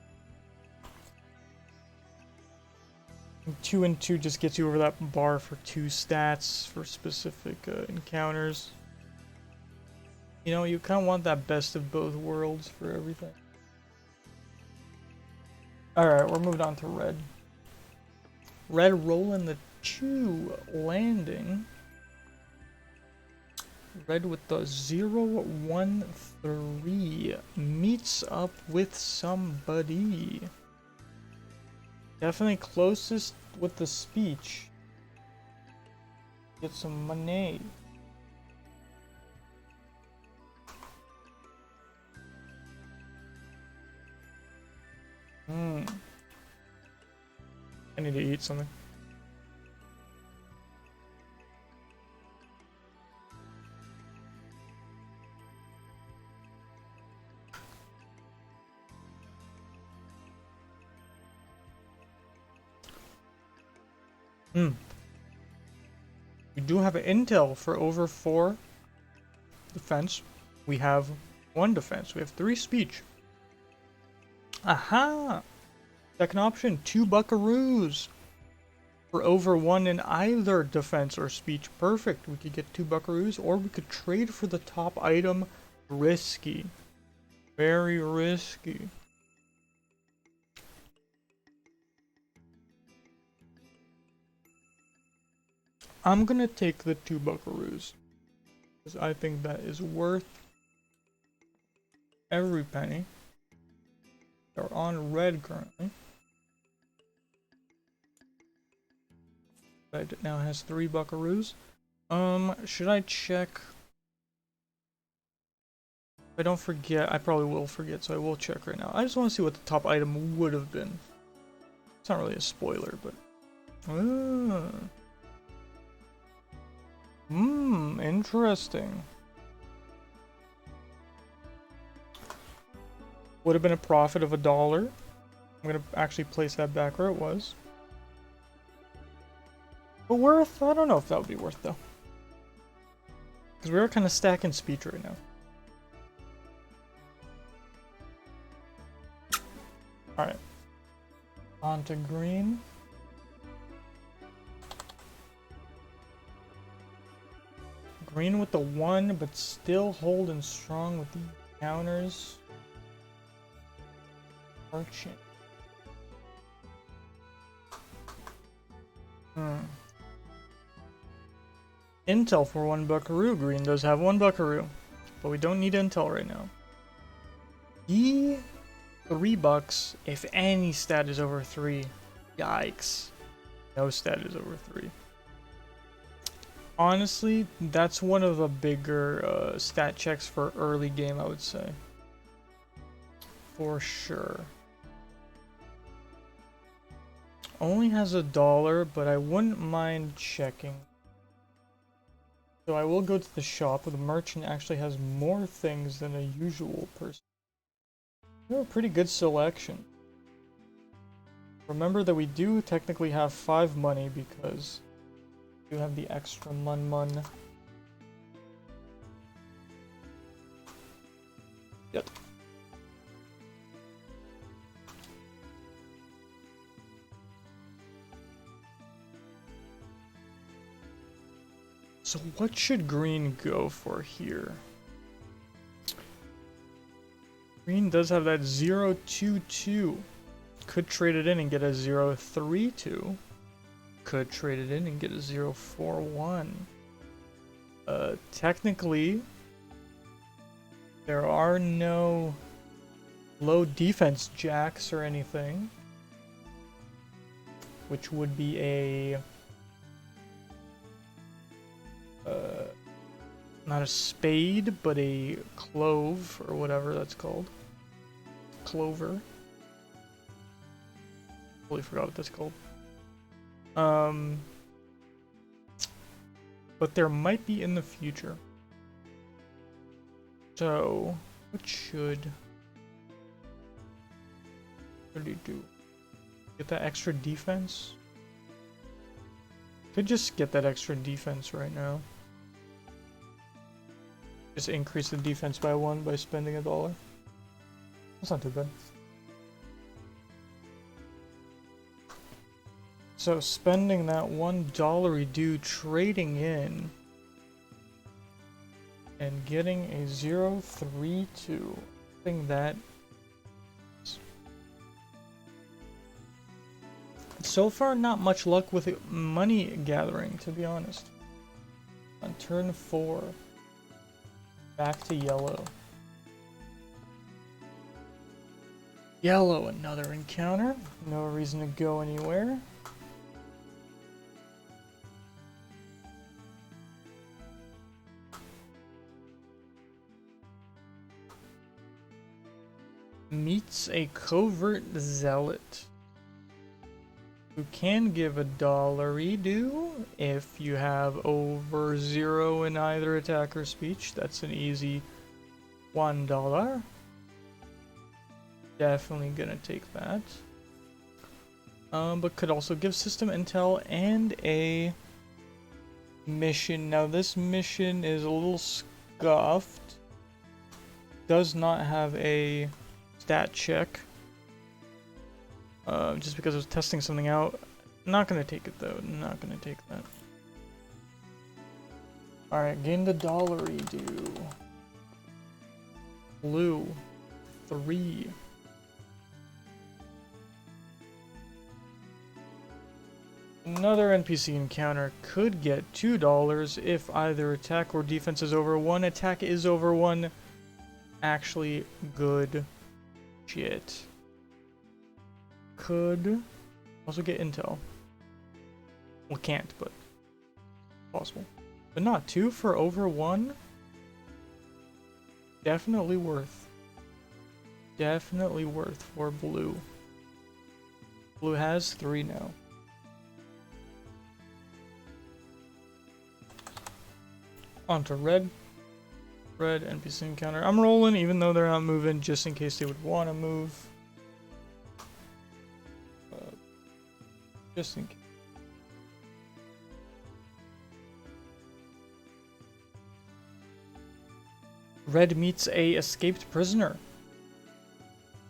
2 and 2 just gets you over that bar for 2 stats for specific encounters. You know, you kind of want that best of both worlds for everything. Alright, we're moving on to red. Red rolling the 2 landing. Red with the 0-1-3 meets up with somebody. Definitely closest with the speech. Get some money. I need to eat something. We do have an intel for over 4 defense. We have 1 defense. We have 3 speech. Aha! Second option, 2 buckaroos. For over 1 in either defense or speech. Perfect. We could get 2 buckaroos, or we could trade for the top item. Risky. Very risky. I'm gonna take the 2 buckaroos, because I think that is worth every penny. They're on red currently. Red now has 3 buckaroos. Should I check? If I don't forget, I probably will forget, so I will check right now. I just want to see what the top item would have been. It's not really a spoiler, but... interesting. Would have been a profit of $1. I'm gonna actually place that back where it was. But worth? I don't know if that would be worth though. Because we are kind of stacking speech right now. Alright. On to green. Green with the 1, but still holding strong with the counters. Arching. Intel for 1 buckaroo. Green does have 1 buckaroo, but we don't need intel right now. $3 if any stat is over 3. Yikes. No stat is over 3. Honestly, that's one of the bigger stat checks for early game, I would say. For sure. Only has $1, but I wouldn't mind checking. So I will go to the shop, but the merchant actually has more things than a usual person. They're a pretty good selection. Remember that we do technically have 5 money because we do have the extra mun. Yep. So what should green go for here? Green does have that 0.22. Could trade it in and get a 0.32. Could trade it in and get a 0.41. Technically, there are no low defense jacks or anything, which would be a not a spade, but a clove, or whatever that's called. Clover. Totally forgot what that's called. But there might be in the future. So, what should he do? Get that extra defense? Could just get that extra defense right now. Just increase the defense by 1 by spending $1. That's not too bad. So spending that $1 due, trading in, and getting a 0.32. I think that so far not much luck with money gathering, to be honest. On turn 4. Back to yellow. Yellow, another encounter. No reason to go anywhere. Meets a covert zealot who can give $1 due if you have over 0 in either attack or speech. That's an easy $1. Definitely gonna take that. But could also give system intel and a mission. Now this mission is a little scuffed. Does not have a stat check. Just because I was testing something out. Not gonna take it though. Not gonna take that. Alright, gain the $1 due. Blue. 3. Another NPC encounter could get $2 if either attack or defense is over 1. Attack is over 1. Actually, good shit. Could also get intel. Well, can't, but possible. But not 2 for over 1. Definitely worth. Definitely worth for blue. Blue has 3 now. On to red. Red NPC encounter. I'm rolling even though they're not moving, just in case they would want to move. Just in case. Red meets a escaped prisoner.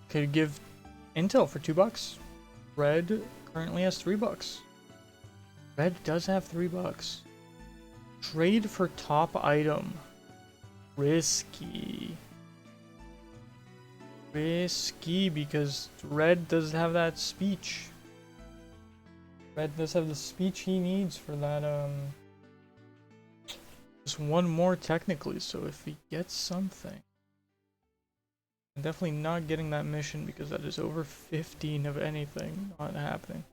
Could give intel for $2. Red currently has $3. Red does have $3. Trade for top item. Risky. Risky because red does have that speech. Red does have the speech he needs for that, just one more technically, so if he gets something. I'm definitely not getting that mission because that is over 15 of anything not happening.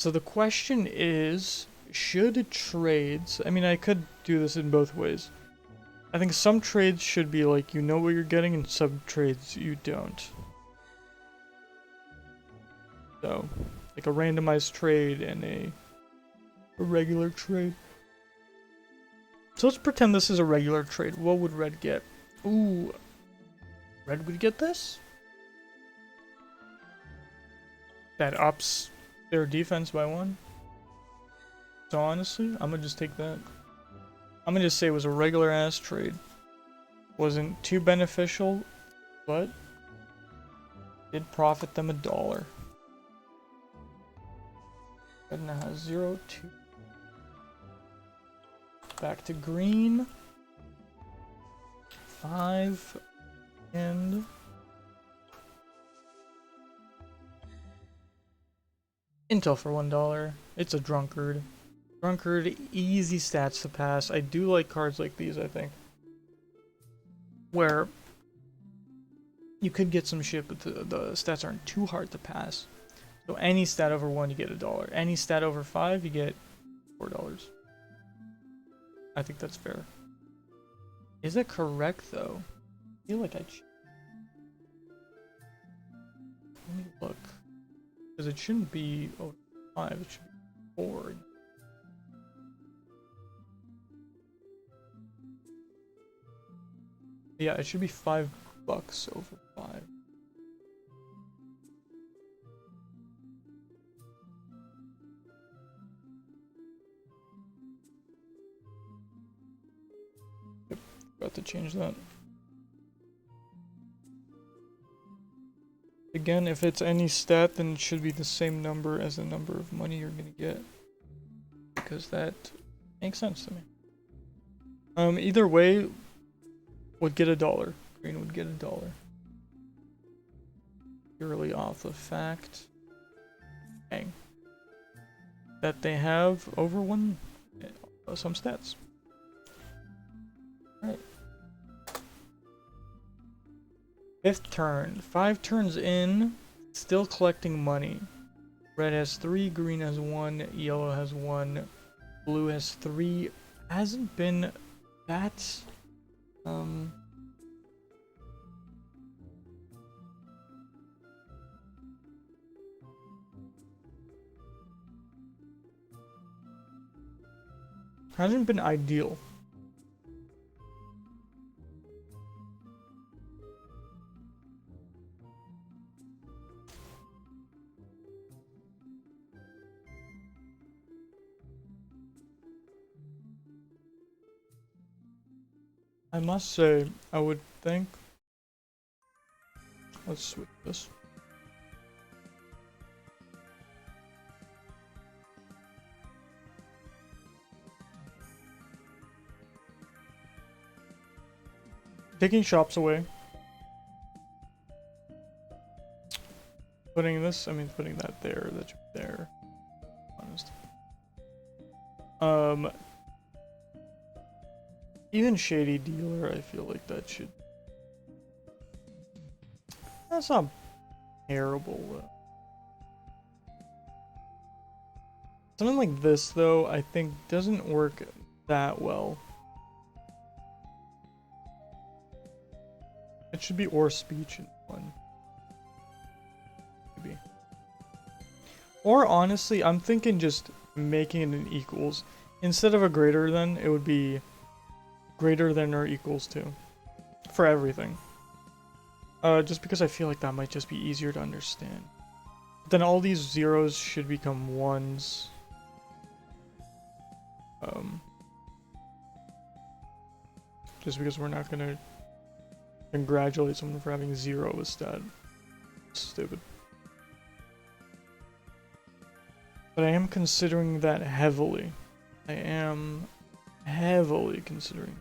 So the question is, should trades, I mean, I could do this in both ways. I think some trades should be like, you know what you're getting, and some trades you don't. So, like a randomized trade and a regular trade. So let's pretend this is a regular trade. What would red get? Ooh, red would get this? That ups their defense by 1. So honestly, I'm gonna just take that. I'm gonna just say it was a regular ass trade. Wasn't too beneficial, but did profit them $1. Red now has 0, 2. Back to green. 5 and Intel for $1. It's a drunkard. Drunkard, easy stats to pass. I do like cards like these, I think. Where you could get some shit, but the stats aren't too hard to pass. So any stat over 1, you get $1. Any stat over 5, you get $4. I think that's fair. Is it correct, though? I feel like I... Let me look. Because it shouldn't be over 5, it should be 4. Yeah, it should be $5 over 5. Yep, forgot to change that. Again, if it's any stat, then it should be the same number as the number of money you're gonna get. Because that makes sense to me. Either way, would get $1. Green would get $1. Purely off the fact, dang, that they have over 1, some stats. Right. 5th turn. 5 turns in, still collecting money. Red has 3, green has 1, yellow has 1, blue has 3. Hasn't been that hasn't been ideal. I must say, I would think, let's switch this. Taking shops away. Putting this, I mean putting that there, that should be there. Honest. Even Shady Dealer, I feel like that should... That's not terrible. Something like this, though, I think doesn't work that well. It should be or speech in one. Maybe. Or honestly, I'm thinking just making it an equals. Instead of a greater than, it would be greater than or equals to. For everything. Just because I feel like that might just be easier to understand. Then all these zeros should become ones. Just because we're not gonna congratulate someone for having 0 as stat. Stupid. But I am considering that heavily. I am heavily considering.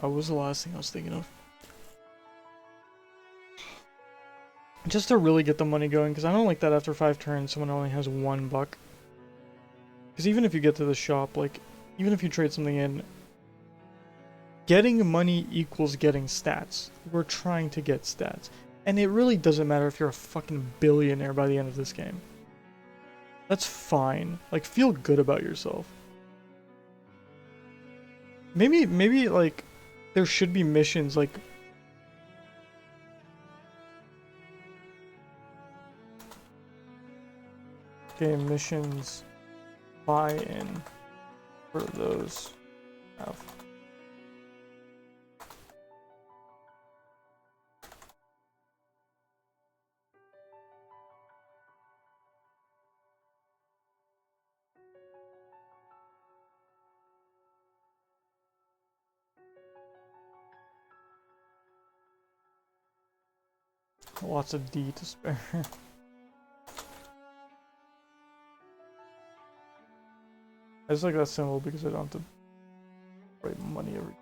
What was the last thing I was thinking of? Just to really get the money going, because I don't like that after 5 turns someone only has $1. Because even if you get to the shop, like, even if you trade something in, getting money equals getting stats. We're trying to get stats. And it really doesn't matter if you're a fucking billionaire by the end of this game. That's fine. Like, feel good about yourself. Maybe, like, there should be missions, like... Okay, missions buy-in for those have. Lots of D to spare. I just like that symbol because I don't have to write money every.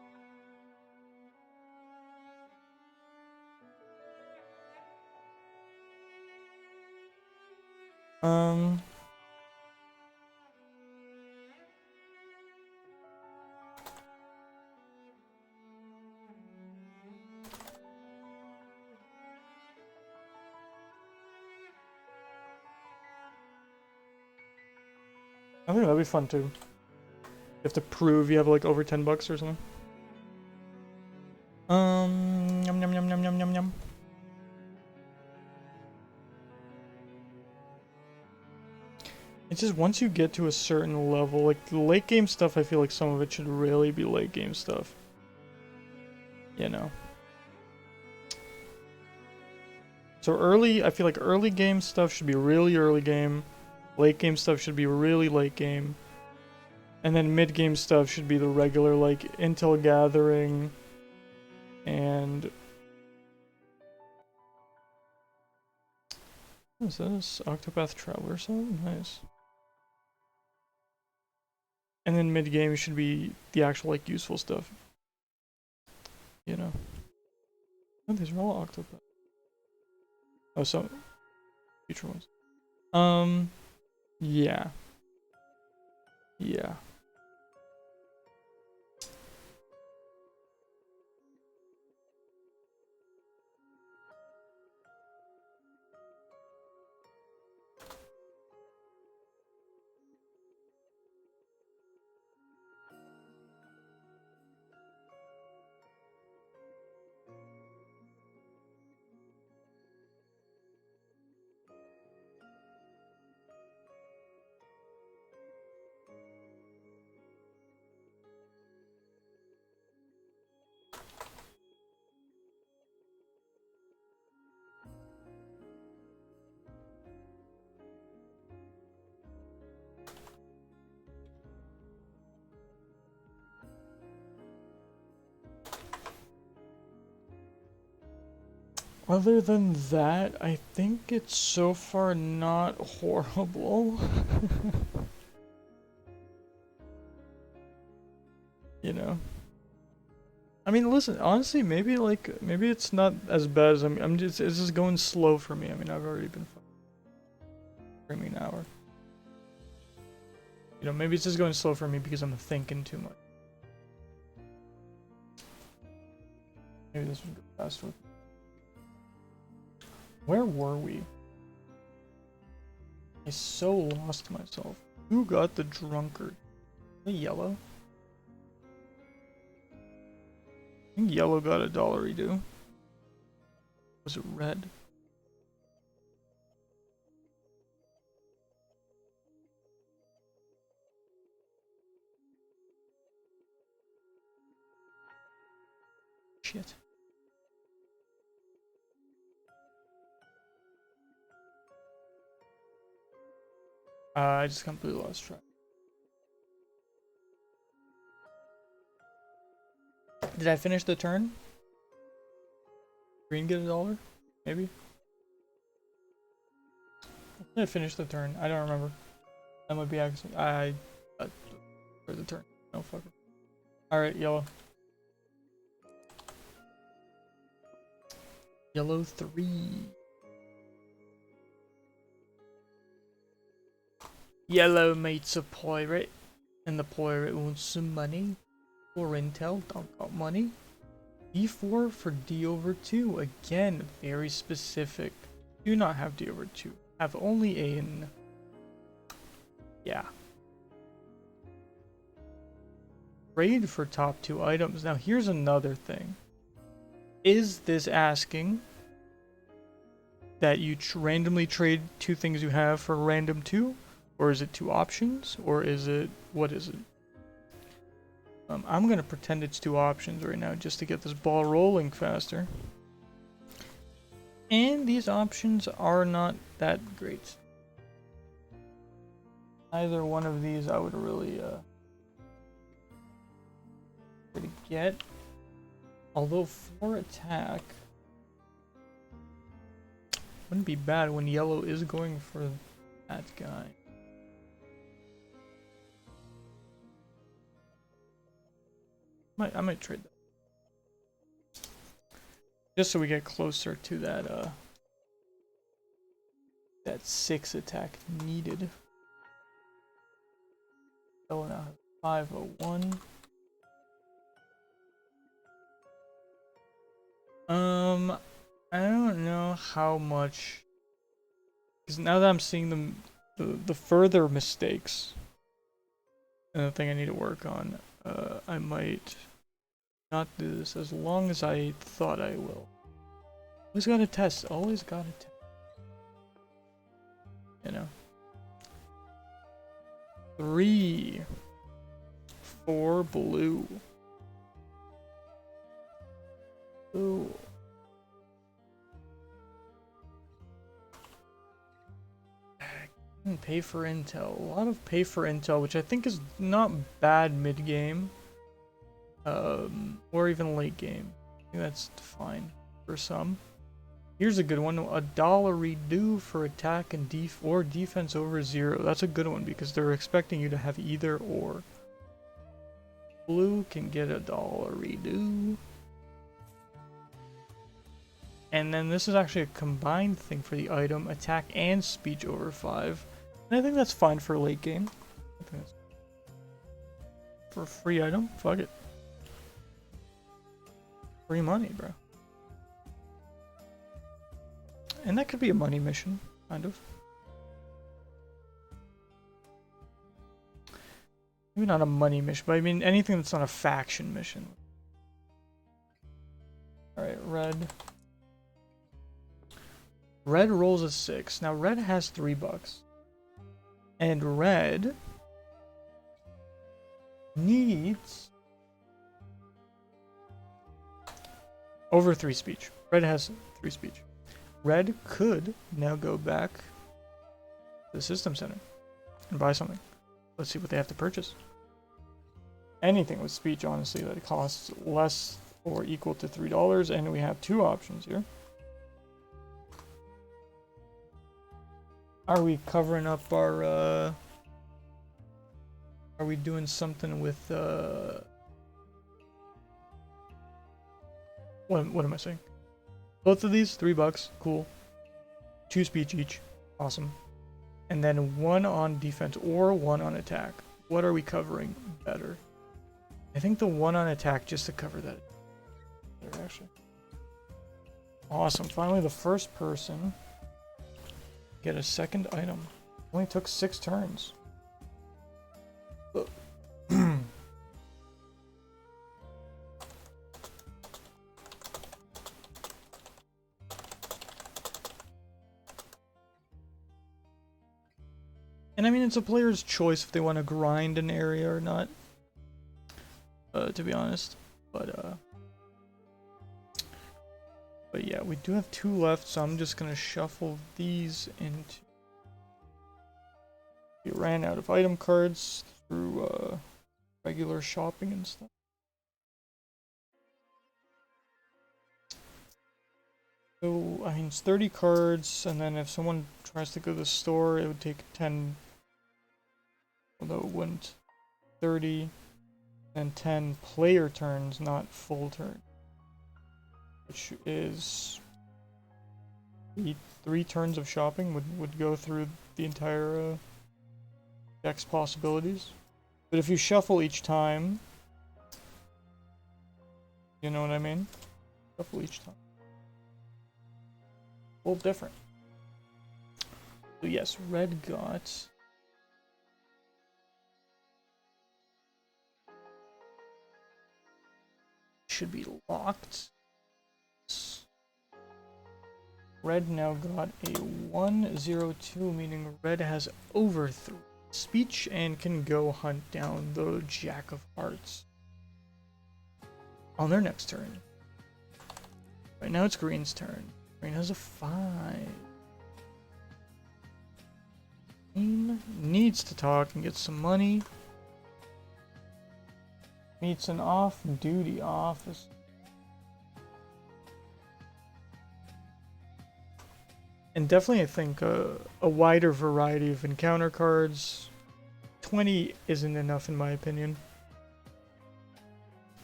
I think that'd be fun too. You have to prove you have like over $10 or something. Yum yum yum yum yum yum yum. It's just once you get to a certain level, like the late game stuff, I feel like some of it should really be late game stuff. You know. So early, I feel like early game stuff should be really early game. Late game stuff should be really late game. And then mid game stuff should be the regular, like, intel gathering and... What is this? Octopath Traveler song? Nice. And then mid game should be the actual, like, useful stuff. You know. Oh, these are all Octopath. Oh, so... future ones. Yeah. Yeah. Other than that, I think it's so far not horrible. You know? I mean, listen, honestly, maybe it's not as bad as it's just going slow for me. I mean, I've already been streaming an hour. You know, maybe it's just going slow for me because I'm thinking too much. Maybe this would go faster. Where were we? I so lost myself. Who got the drunkard? The yellow? I think yellow got a $1 redo. Was it red? Shit. I just completely lost track. Did I finish the turn? Green get a $1? Maybe? Did I finish the turn? I don't remember. That might be accident. For the turn. No fucker. Alright, yellow. Yellow 3. Yellow meets a pirate, and the pirate wants some money. Or intel, don't got money. D4 for D over 2. Again, very specific. Do not have D over 2. Have only A in. Yeah. Trade for top 2 items. Now here's another thing. Is this asking that you randomly trade 2 things you have for random 2? Or is it 2 options? Or is it, what is it? I'm gonna pretend it's 2 options right now just to get this ball rolling faster. And these options are not that great. Either one of these I would really get. Although 4 attack wouldn't be bad when yellow is going for that guy. I might trade that. Just so we get closer to that that 6 attack needed. Oh, now 501. I don't know how much, because now that I'm seeing the further mistakes and the thing I need to work on, I might not do this as long as I thought I will. Always gotta test, always gotta test. You know. 3 for blue. Ooh. Pay for intel. A lot of pay for intel, which I think is not bad mid game. Or even late game. I think that's fine for some. Here's a good one. $1 redo for attack and or defense over 0. That's a good one because they're expecting you to have either or. Blue can get $1 redo. And then this is actually a combined thing for the item, attack and speech over 5. And I think that's fine for late game. I think that's for a free item. Fuck it. Free money, bro. And that could be a money mission, kind of. Maybe not a money mission, but I mean anything that's not a faction mission. Alright, red. Red rolls a 6. Now red has $3. And red needs over 3 speech. Red has 3 speech. Red could now go back to the system center and buy something. Let's see what they have to purchase. Anything with speech, honestly, that costs less or equal to $3, and we have 2 options here. Are we covering up our, are we doing something with, what am I saying? Both of these, $3, cool. 2 speech each, awesome. And then 1 on defense or 1 on attack. What are we covering better? I think the 1 on attack just to cover that. There, actually. Awesome, finally the first person get a second item. Only took 6 turns. And I mean, it's a player's choice if they want to grind an area or not. To be honest. But yeah, we do have 2 left, so I'm just gonna shuffle these into... We ran out of item cards through regular shopping and stuff. So, I mean, it's 30 cards, and then if someone tries to go to the store, it would take 10, although it wouldn't. 30, and 10 player turns, not full turn. Which is... 3 turns of shopping would go through the entire deck's possibilities. But if you shuffle each time, you know what I mean? Shuffle each time. A little different. So yes, red got... should be locked. Red now got a 102, meaning red has over 3 speech and can go hunt down the Jack of Hearts on their next turn. Right now it's green's turn. Green has a 5. Green needs to talk and get some money. Meets an off-duty officer. And definitely I think a wider variety of encounter cards. 20 isn't enough in my opinion.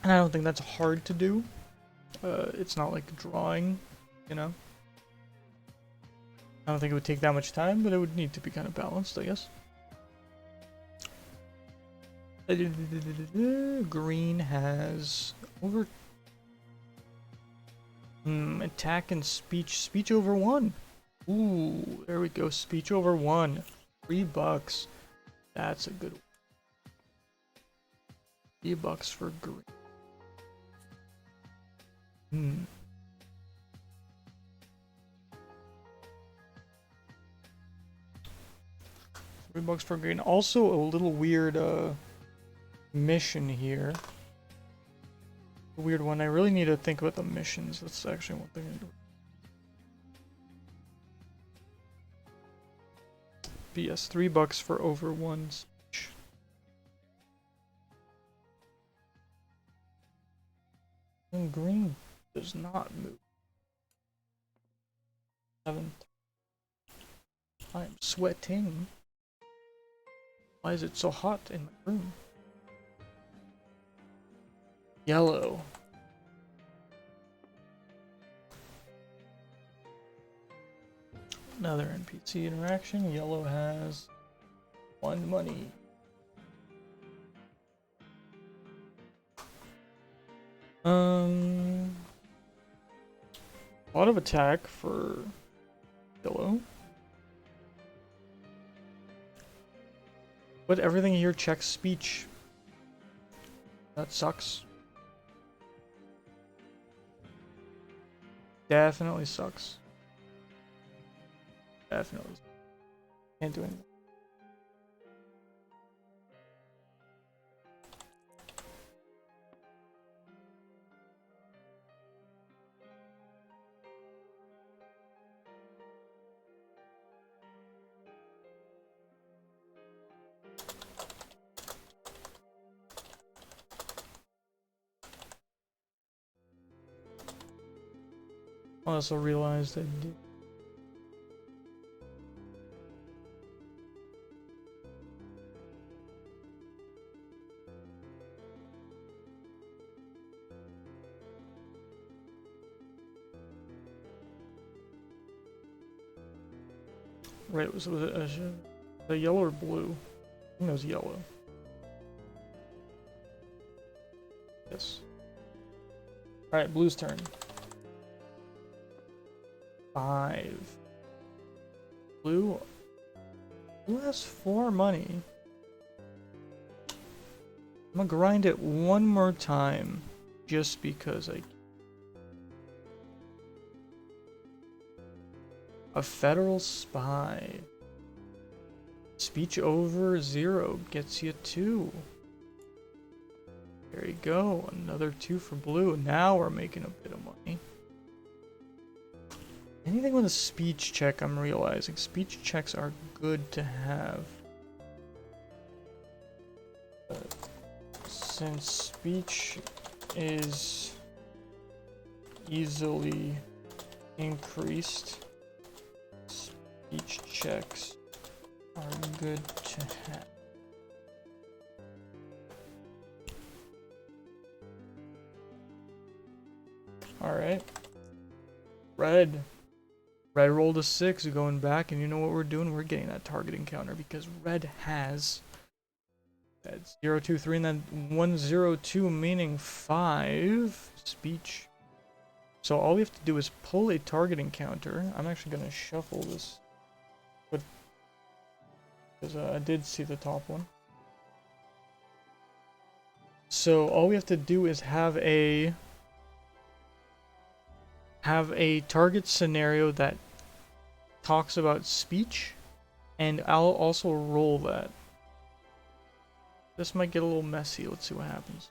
And I don't think that's hard to do. It's not like drawing, you know? I don't think it would take that much time, but it would need to be kind of balanced, I guess. Green has over... attack and speech. Speech over 1. Ooh, there we go. Speech over 1. $3. That's a good one. $3 for green. $3 for green. Also a little weird mission here. A weird one. I really need to think about the missions. That's actually one thing I do. But yes, $3 for over 1 speech. And green does not move. 7th. I'm sweating. Why is it so hot in my room? Yellow. Another NPC interaction. Yellow has 1 money. A lot of attack for yellow. But everything here checks speech. That sucks. Definitely sucks. Definitely. Can't do anything. I also realized I did. Right, was it a yellow or blue? I think it was yellow. Yes. Alright, blue's turn. 5. Blue has 4 money. I'm gonna grind it one more time, just because I... A federal spy. Speech over 0 gets you 2. There you go, another 2 for blue. Now we're making a bit of money. Anything with a speech check, I'm realizing. Speech checks are good to have. Since speech is easily increased, speech checks are good to have. Alright. Red. Red rolled a 6 going back, and you know what we're doing? We're getting that targeting counter because red has that 0, 2, 3, and then 1, 0, 2, meaning 5 speech. So all we have to do is pull a targeting counter. I'm actually going to shuffle this, but because I did see the top one. So all we have to do is have a target scenario that talks about speech, and I'll also roll that. This might get a little messy. Let's see what happens.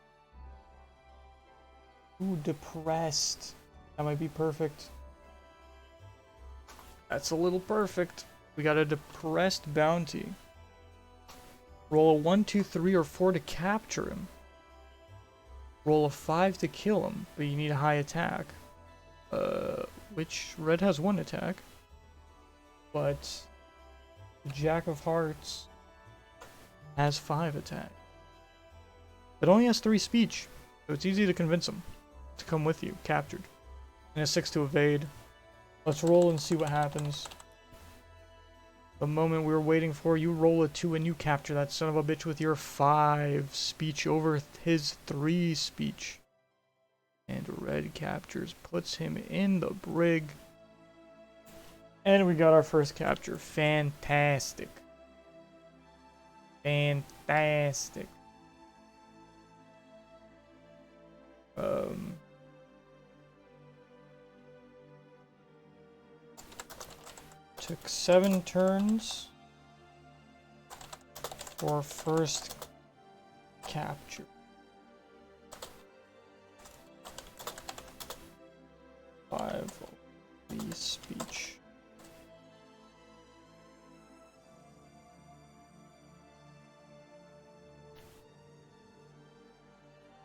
Ooh, depressed. That might be perfect. That's a little perfect. We got a depressed bounty. Roll a 1, 2, 3, or 4 to capture him. Roll a 5 to kill him, but you need a high attack. Which red has 1 attack, but Jack of Hearts has 5 attack. It only has 3 speech, so it's easy to convince him to come with you, captured. And a 6 to evade. Let's roll and see what happens. The moment we were waiting for, you roll a 2 and you capture that son of a bitch with your 5 speech over his 3 speech. And red captures, puts him in the brig. And we got our first capture. Fantastic. Fantastic. Took 7 turns for first capture. Five the speech.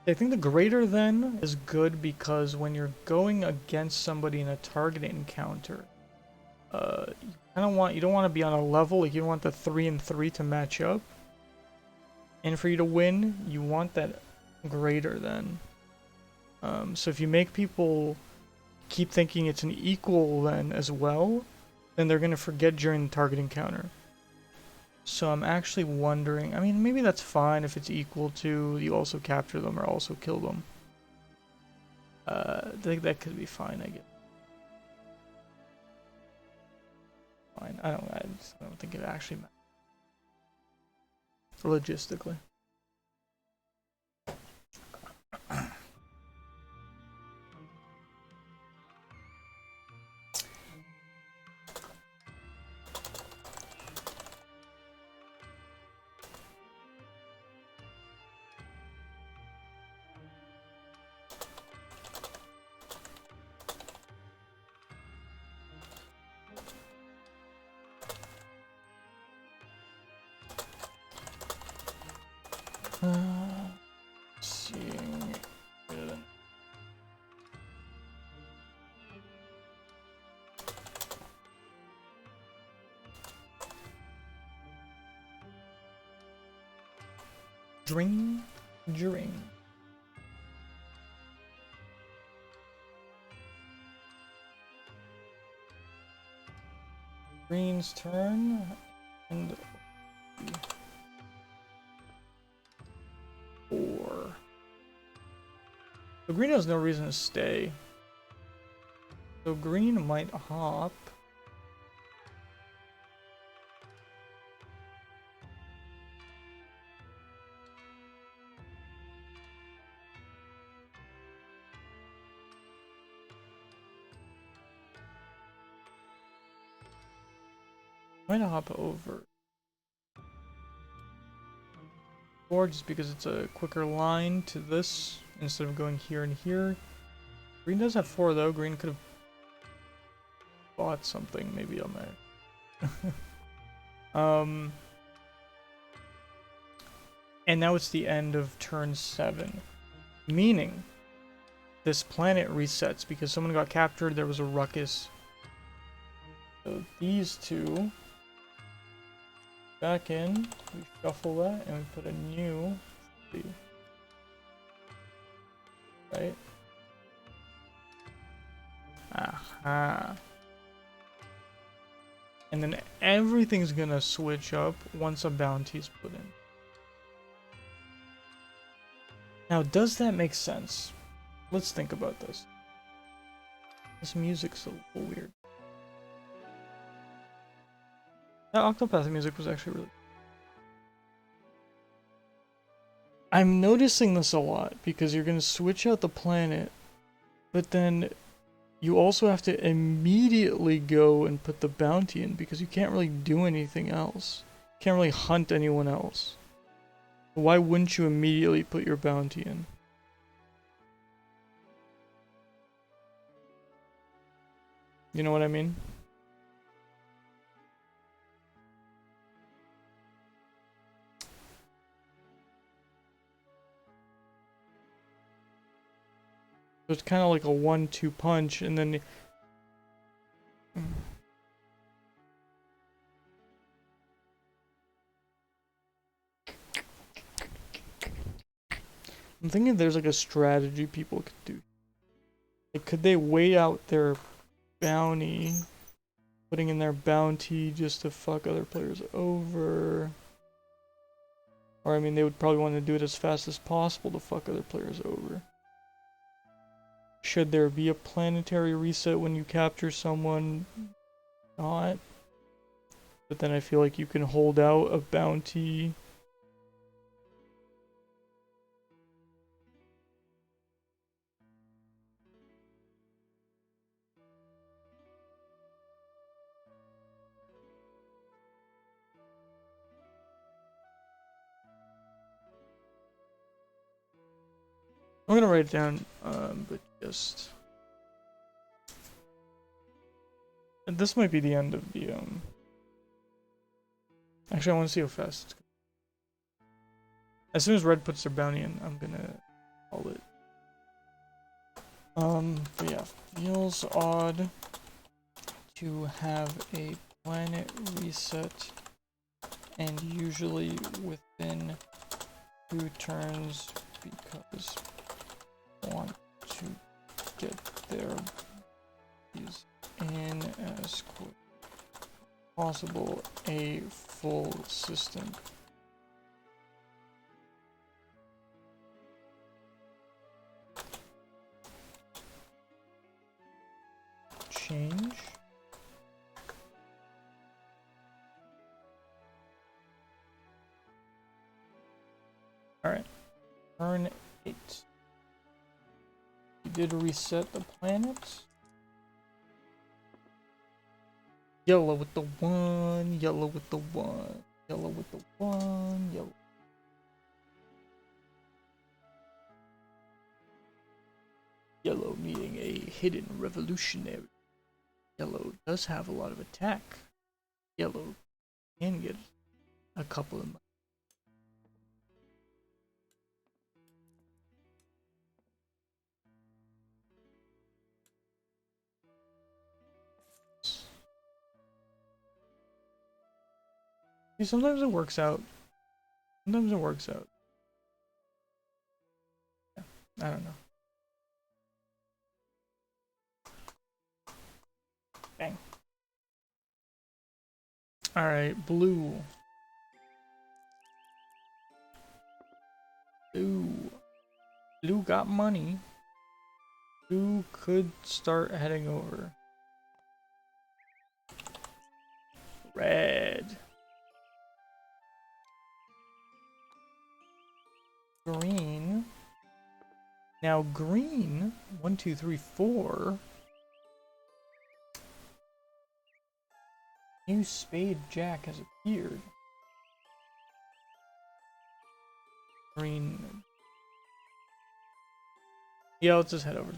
I think the greater than is good because when you're going against somebody in a target encounter, you don't want to be on a level, like you don't want the 3 and 3 to match up. And for you to win, you want that greater than. So if you make people keep thinking it's an equal then as well, then they're going to forget during the target encounter. So I'm actually wondering, I mean, maybe that's fine if it's equal to you also capture them or also kill them. I think that could be fine, I guess. Fine, I don't think it actually matters. Logistically. Seeing it. Drink. Green's turn, and 4. So green has no reason to stay. So green might hop. Might hop over 4 just because it's a quicker line to this instead of going here and here. Green does have 4 though. Green could have bought something maybe on there. And now it's the end of turn 7, meaning this planet resets because someone got captured. There was a ruckus. So these two back in, we shuffle that and we put a new 3. Right? Aha. And then everything's gonna switch up once a bounty's put in. Now, does that make sense? Let's think about this. This music's a little weird. That Octopath music was actually really... I'm noticing this a lot because you're gonna switch out the planet, but then you also have to immediately go and put the bounty in because you can't really do anything else. You can't really hunt anyone else. Why wouldn't you immediately put your bounty in? You know what I mean? So it's kind of like a 1-2 punch, and then... I'm thinking there's like a strategy people could do. Like, could they wait out their bounty, putting in their bounty just to fuck other players over? Or, I mean, they would probably want to do it as fast as possible to fuck other players over. Should there be a planetary reset when you capture someone? Not. But then I feel like you can hold out a bounty. I'm gonna write it down, but just... And this might be the end of the, Actually, I want to see how fast it's going. As soon as red puts their bounty in, I'm gonna call it. But yeah, feels odd to have a planet reset, and usually within 2 turns because want to get their views in as quick as possible, a full system. Change. Alright. Turn 8. You did reset the planet. Yellow with the 1, yellow with the 1, yellow with the 1, yellow. Yellow meeting a hidden revolutionary. Yellow does have a lot of attack. Yellow can get a couple of money. See, sometimes it works out. Sometimes it works out. Yeah, I don't know. Bang. Alright, blue. Blue got money. Blue could start heading over. Red. Green. Now green, 1, 2, 3, 4. New spade jack has appeared. Green. Yeah, let's just head over.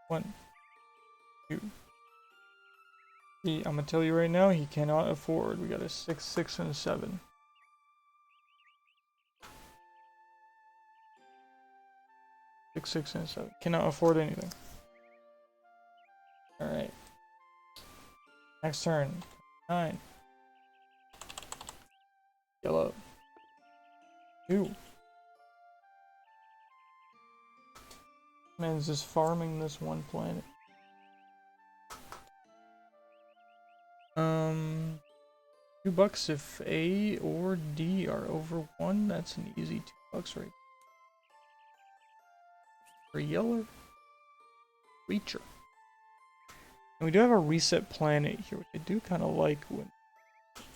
One, two. I'm gonna tell you right now, he cannot afford. We got a 6, 6, and a 7. Six, 6, and a 7. Cannot afford anything. Alright. Next turn. 9. Yellow. 2. Man's just farming this one planet. $2 if A or D are over 1. That's an easy $2 right. For yellow. Reacher. And we do have a reset planet here, which I do kind of like when,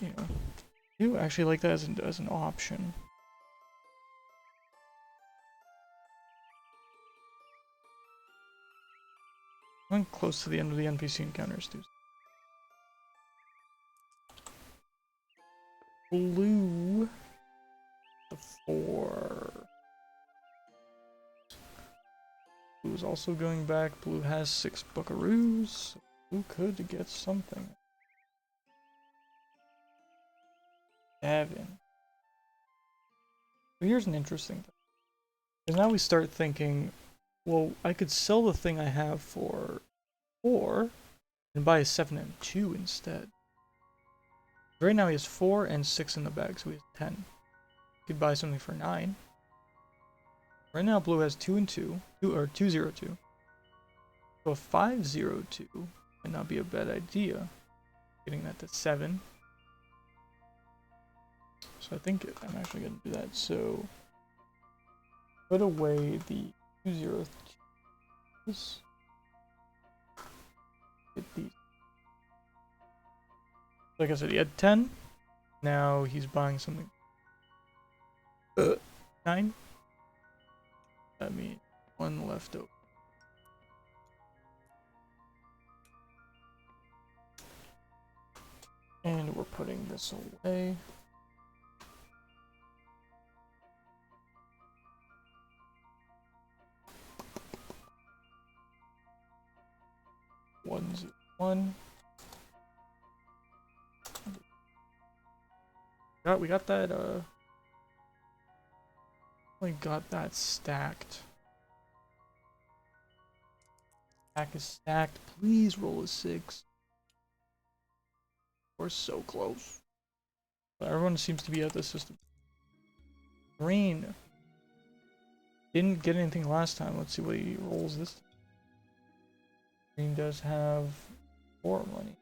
you know, I do actually like that as an option. I'm close to the end of the NPC encounters, dude. Blue. 4. Blue is also going back. Blue has 6 buckaroos. Blue could get something. 7. But here's an interesting thing. Because now we start thinking, well, I could sell the thing I have for 4 and buy a 7 and 2 instead. Right now he has 4 and 6 in the bag, so he has 10. He could buy something for 9. Right now blue has 2 and 2, or 202. So a 502 might not be a bad idea. Getting that to 7. So I think I'm actually going to do that. So put away the 202s. Get these. Like I said, he had 10. Now he's buying something. 9. That means 1 left over. And we're putting this away. One, 0, 1. We got that, we got that stacked. Stack is stacked. Please roll a 6. We're so close. But everyone seems to be at the system. Green. Didn't get anything last time. Let's see what he rolls this time. Green does have 4 money.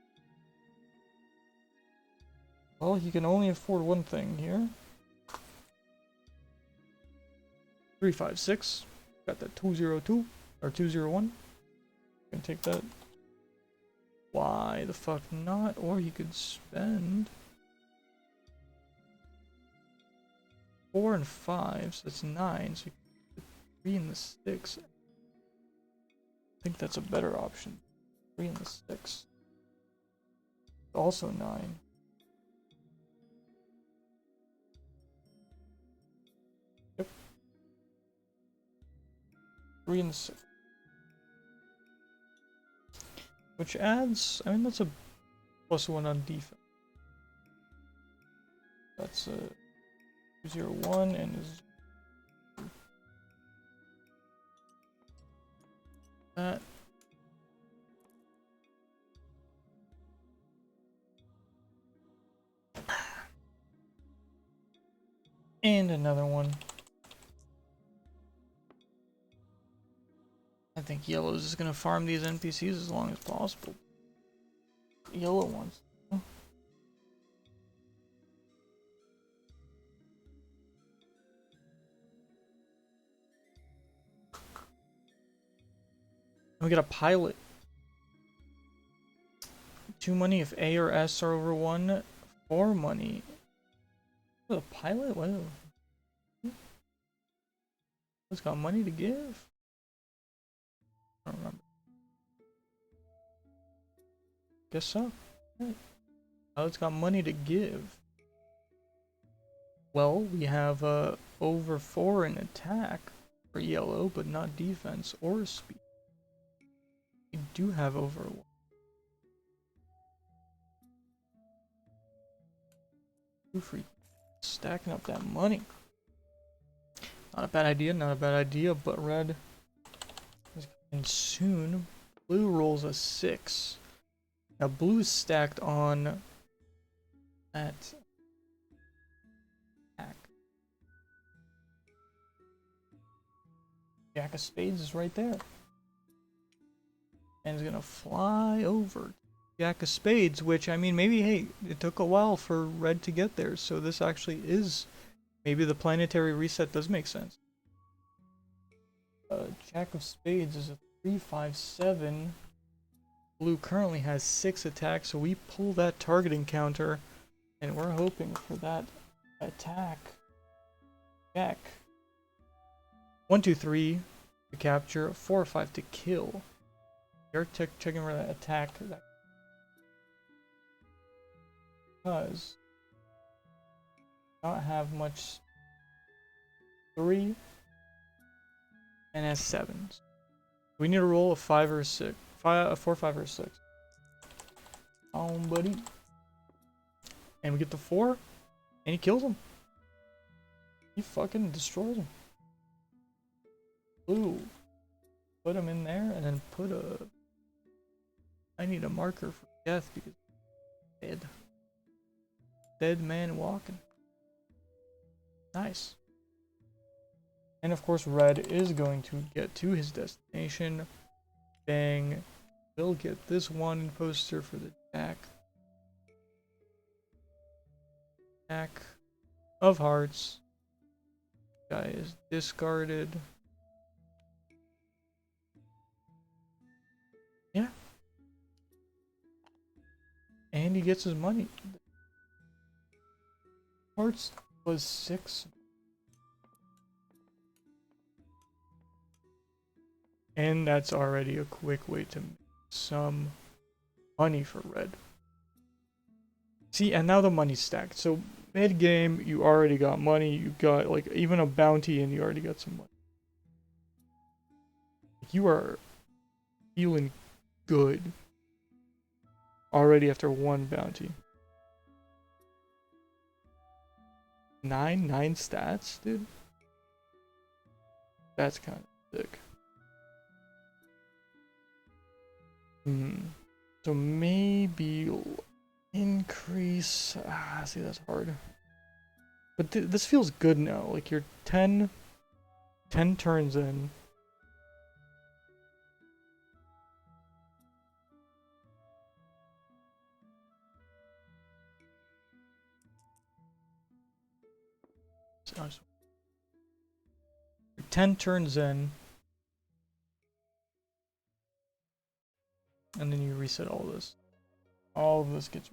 Well, he can only afford one thing here. 3, 5, 6. Got that 202 or 201. Gonna take that. Why the fuck not? Or he could spend 4 and 5, so that's 9. So he could put 3 and the 6. I think that's a better option. 3 and the 6. Also 9. Yep. 3 and 6. Which adds, I mean, that's a +1 on defense. That's a 201 and is that. And another one. I think yellow's just gonna farm these NPCs as long as possible. Yellow ones. We got a pilot. 2 money if A or S are over 1. 4 money. A pilot? What? It's got money to give? I don't remember. Guess so. Right. Oh, it's got money to give. Well, we have over 4 in attack for yellow, but not defense or speed. We do have over 1. Too free. Stacking up that money. Not a bad idea, not a bad idea, but red is coming soon. Blue rolls a 6. Now blue is stacked on that attack. Jack of spades is right there. And is gonna fly over Jack of spades, which, I mean, maybe, hey, it took a while for red to get there, so this actually is, maybe the planetary reset does make sense. Jack of spades is a 357. Blue currently has 6 attacks, so we pull that targeting counter, and we're hoping for that attack. Jack. 1, 2, 3 to capture, 4 or 5 to kill. You're checking for that attack. Because not have much 3 and has 7s. We need to roll a 5 or a 6. A 4, 5, or 6. Oh, buddy. And we get the 4, and he kills him. He fucking destroys him. Blue. Put him in there, and then put a... I need a marker for death because he's dead. Dead man walking. Nice. And of course, red is going to get to his destination. Bang. We'll get this one poster for the Jack. Jack of hearts. Guy is discarded. Yeah. And he gets his money. Hearts was 6. And that's already a quick way to make some money for red. See, and now the money's stacked. So mid game, you already got money. You got like even a bounty, and you already got some money. You are feeling good already after 1 bounty. 9 stats, dude. That's kind of sick. So maybe increase. See, that's hard. But this feels good now. Like you're 10 turns in. You're 10 turns in. And then you reset all this. All of this gets...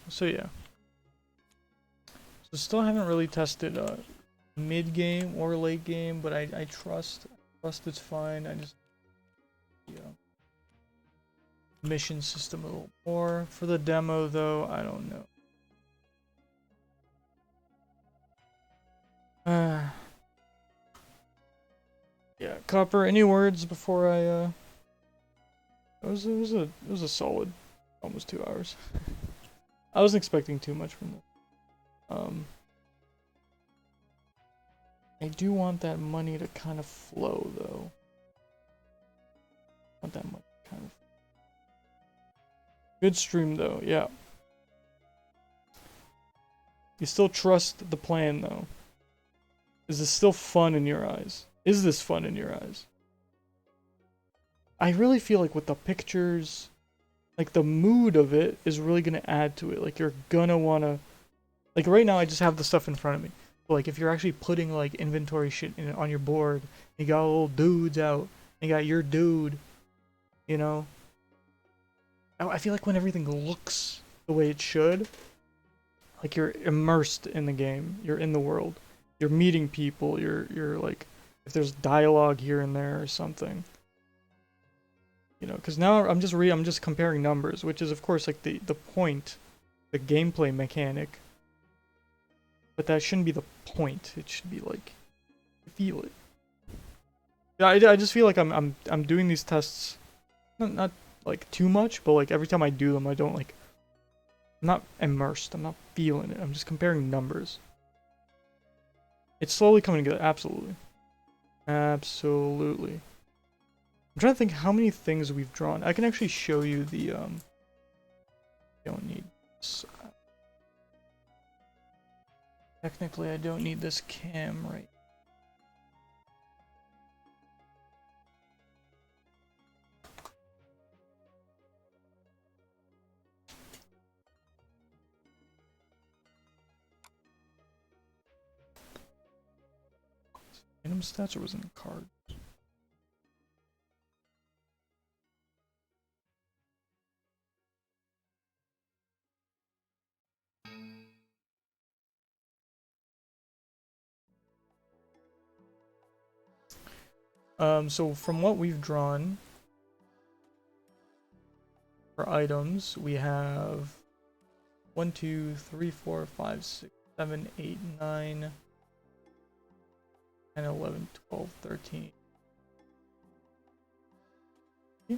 So yeah. So still haven't really tested mid game or late game, but I trust it's fine. I just mission system a little more for the demo though. I don't know. Yeah, Copper. Any words before I? It was a solid almost 2 hours. I wasn't expecting too much from this. I do want that money to kind of flow, though. I want that money to kind of. Good stream, though. Yeah. You still trust the plan, though. Is this still fun in your eyes? Is this fun in your eyes? I really feel like with the pictures, like the mood of it is really gonna add to it. Like you're gonna wanna, like right now I just have the stuff in front of me. But like if you're actually putting like inventory shit on your board, you got little dudes out, you got your dude, you know. I feel like when everything looks the way it should, like you're immersed in the game, you're in the world, you're meeting people, you're like, if there's dialogue here and there or something. You know, because now I'm just comparing numbers, which is of course like the point, the gameplay mechanic. But that shouldn't be the point. It should be like, feel it. Yeah, I just feel like I'm doing these tests, not like too much, but like every time I do them, I don't like. I'm not immersed. I'm not feeling it. I'm just comparing numbers. It's slowly coming together. Absolutely. Absolutely. I'm trying to think how many things we've drawn. I can actually show you the, don't need this. Technically, I don't need this cam right. Item stats or was it in cards? So from what we've drawn for items, we have 1, 2, 3, 4, 5, 6, 7, 8, 9, 10, 11, 12, 13. Yeah,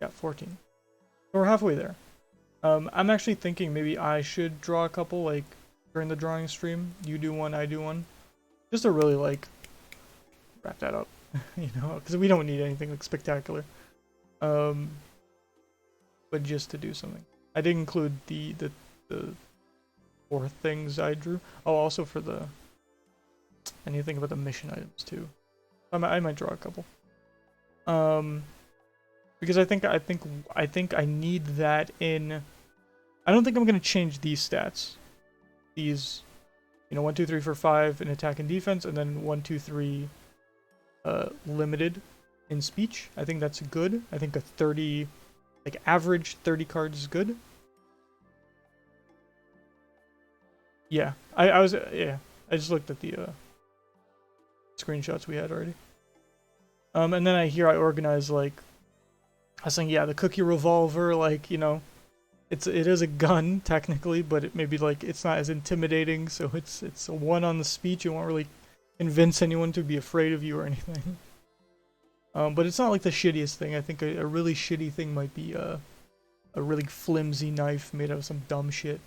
14. So we're halfway there. I'm actually thinking maybe I should draw a couple, like, during the drawing stream. You do one, I do one. Just to really, like, wrap that up, you know? Because we don't need anything, like, spectacular. But just to do something. I did include the 4 things I drew. Oh, also for the... I need to think about the mission items, too. I might draw a couple. Because I think I need that in. I don't think I'm gonna change these stats. These, you know, 1, 2, 3, 4, 5 in attack and defense, and then 1, 2, 3, limited in speech. I think that's good. I think a 30, like average 30 cards is good. Yeah, I was yeah. I just looked at the screenshots we had already. And then I organize like. I was saying, yeah, the cookie revolver, like, you know, it is a gun technically, but it maybe like it's not as intimidating. So it's a 1 on the speech. You won't really convince anyone to be afraid of you or anything. But it's not like the shittiest thing. I think a really shitty thing might be a really flimsy knife made out of some dumb shit.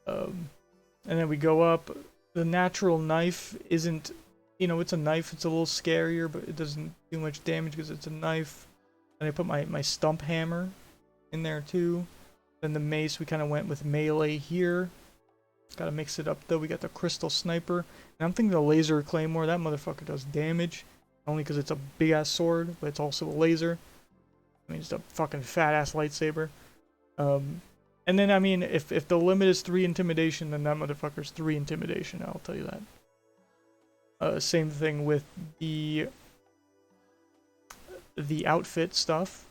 And then we go up. The natural knife isn't, you know, it's a knife. It's a little scarier, but it doesn't do much damage because it's a knife. And I put my stump hammer in there too. Then the mace, we kind of went with melee here. Gotta mix it up though. We got the crystal sniper. And I'm thinking the laser claymore, that motherfucker does damage. Only because it's a big ass sword, but it's also a laser. I mean, it's a fucking fat ass lightsaber. And then, I mean, if the limit is 3 intimidation, then that motherfucker's 3 intimidation, I'll tell you that. Same thing with the outfit stuff.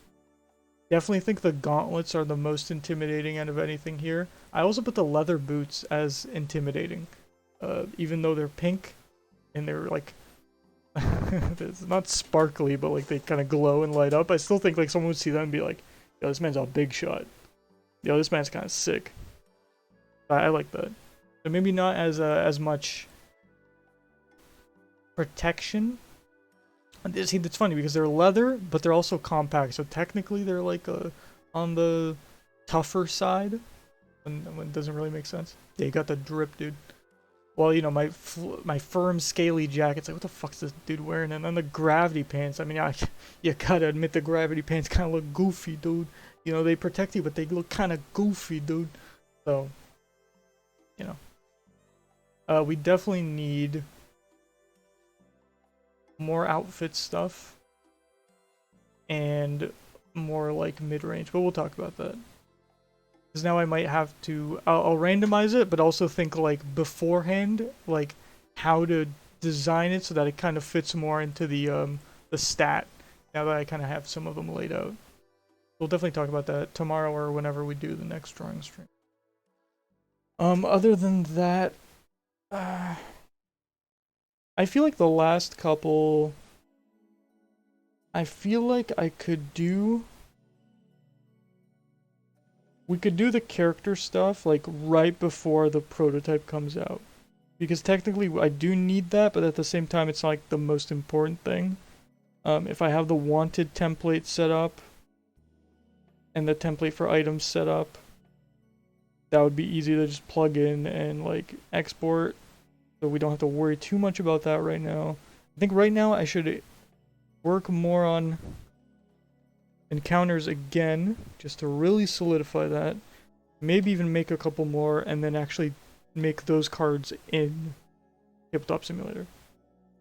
Definitely think the gauntlets are the most intimidating out of anything here. I also put the leather boots as intimidating. Even though they're pink and they're like it's not sparkly, but like they kind of glow and light up. I still think like someone would see them and be like, yo, this man's a big shot. Yo, this man's kind of sick. I like that. So maybe not as much protection. And see, that's funny because they're leather, but they're also compact. So technically, they're like on the tougher side. When it doesn't really make sense. Yeah, you got the drip, dude. Well, you know, my firm, scaly jacket's like, what the fuck's this dude wearing? And then the gravity pants. I mean, you gotta admit the gravity pants kind of look goofy, dude. You know, they protect you, but they look kind of goofy, dude. So, you know. We definitely need more outfit stuff. And more, like, mid-range. But we'll talk about that. Because now I might have to... I'll randomize it, but also think, like, beforehand, like, how to design it so that it kind of fits more into the stat. Now that I kind of have some of them laid out. We'll definitely talk about that tomorrow or whenever we do the next drawing stream. Other than that... I feel like the last couple... I feel like I could do... We could do the character stuff, like, right before the prototype comes out. Because technically, I do need that, but at the same time, it's not, like, the most important thing. If I have the wanted template set up, and the template for items set up, that would be easy to just plug in and, like, export. So we don't have to worry too much about that right now. I think right now I should work more on encounters again, just to really solidify that. Maybe even make a couple more, and then actually make those cards in Tabletop Simulator.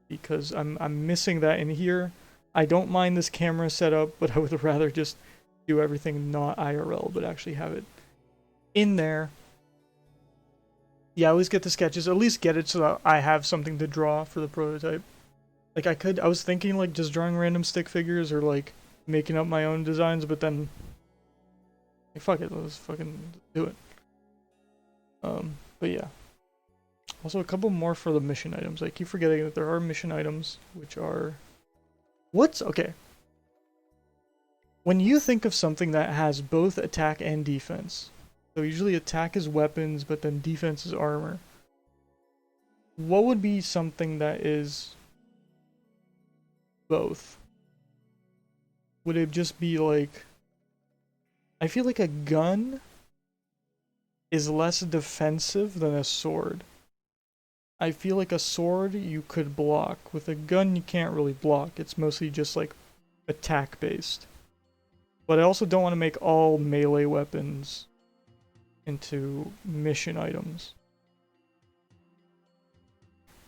Because I'm missing that in here. I don't mind this camera setup, but I would rather just do everything not IRL, but actually have it in there. Yeah, I always get the sketches, at least get it so that I have something to draw for the prototype. Like, I was thinking, like, just drawing random stick figures, or, like, making up my own designs, but then, like, fuck it, let's fucking do it. But yeah. Also, a couple more for the mission items. I keep forgetting that there are mission items, which are... Okay. When you think of something that has both attack and defense, so usually attack is weapons, but then defense is armor, what would be something that is both? Would it just be like... I feel like a gun is less defensive than a sword. I feel like a sword you could block. With a gun you can't really block. It's mostly just like attack based. But I also don't want to make all melee weapons into mission items.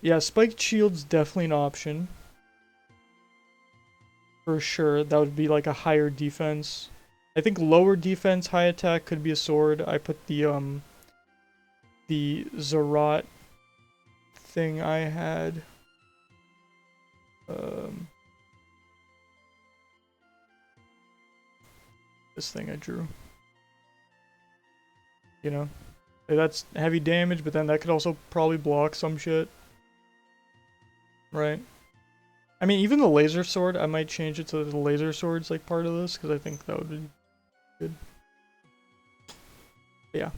Yeah, spiked shield's definitely an option. For sure, that would be like a higher defense. I think lower defense, high attack could be a sword. I put the Zerat thing I had. This thing I drew. You know? That's heavy damage, but then that could also probably block some shit. Right? I mean, even the laser sword, I might change it to the laser sword's like part of this, because I think that would be good. But yeah,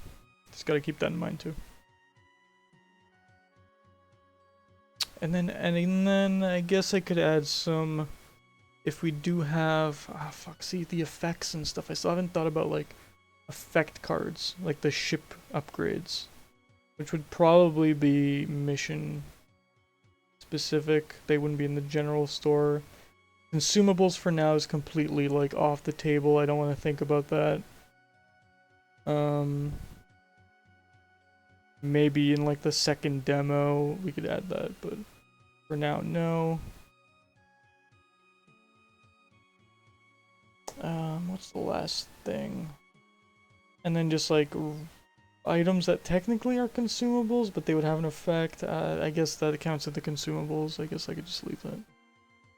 just gotta keep that in mind too. And then I guess I could add some, if we do have, see the effects and stuff. I still haven't thought about like effect cards, like the ship upgrades, which would probably be mission specific. They wouldn't be in the general store. Consumables for now is completely like off the table. I don't want to think about that. Maybe in like the second demo we could add that, but for now, no. What's the last thing? And then just like items that technically are consumables, but they would have an effect. I guess that counts as the consumables. I guess I could just leave that.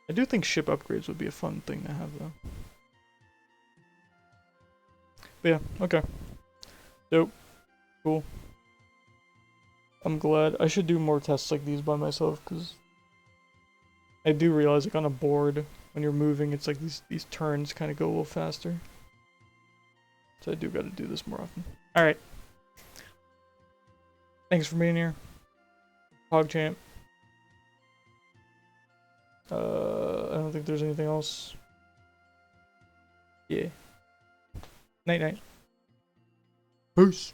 I do think ship upgrades would be a fun thing to have, though. But yeah, okay. Dope. Cool. I'm glad. I should do more tests like these by myself, because I do realize, like, on a board, when you're moving, it's like these turns kind of go a little faster. So I do gotta do this more often. Alright. Thanks for being here. PogChamp. I don't think there's anything else. Yeah. Night night. Peace.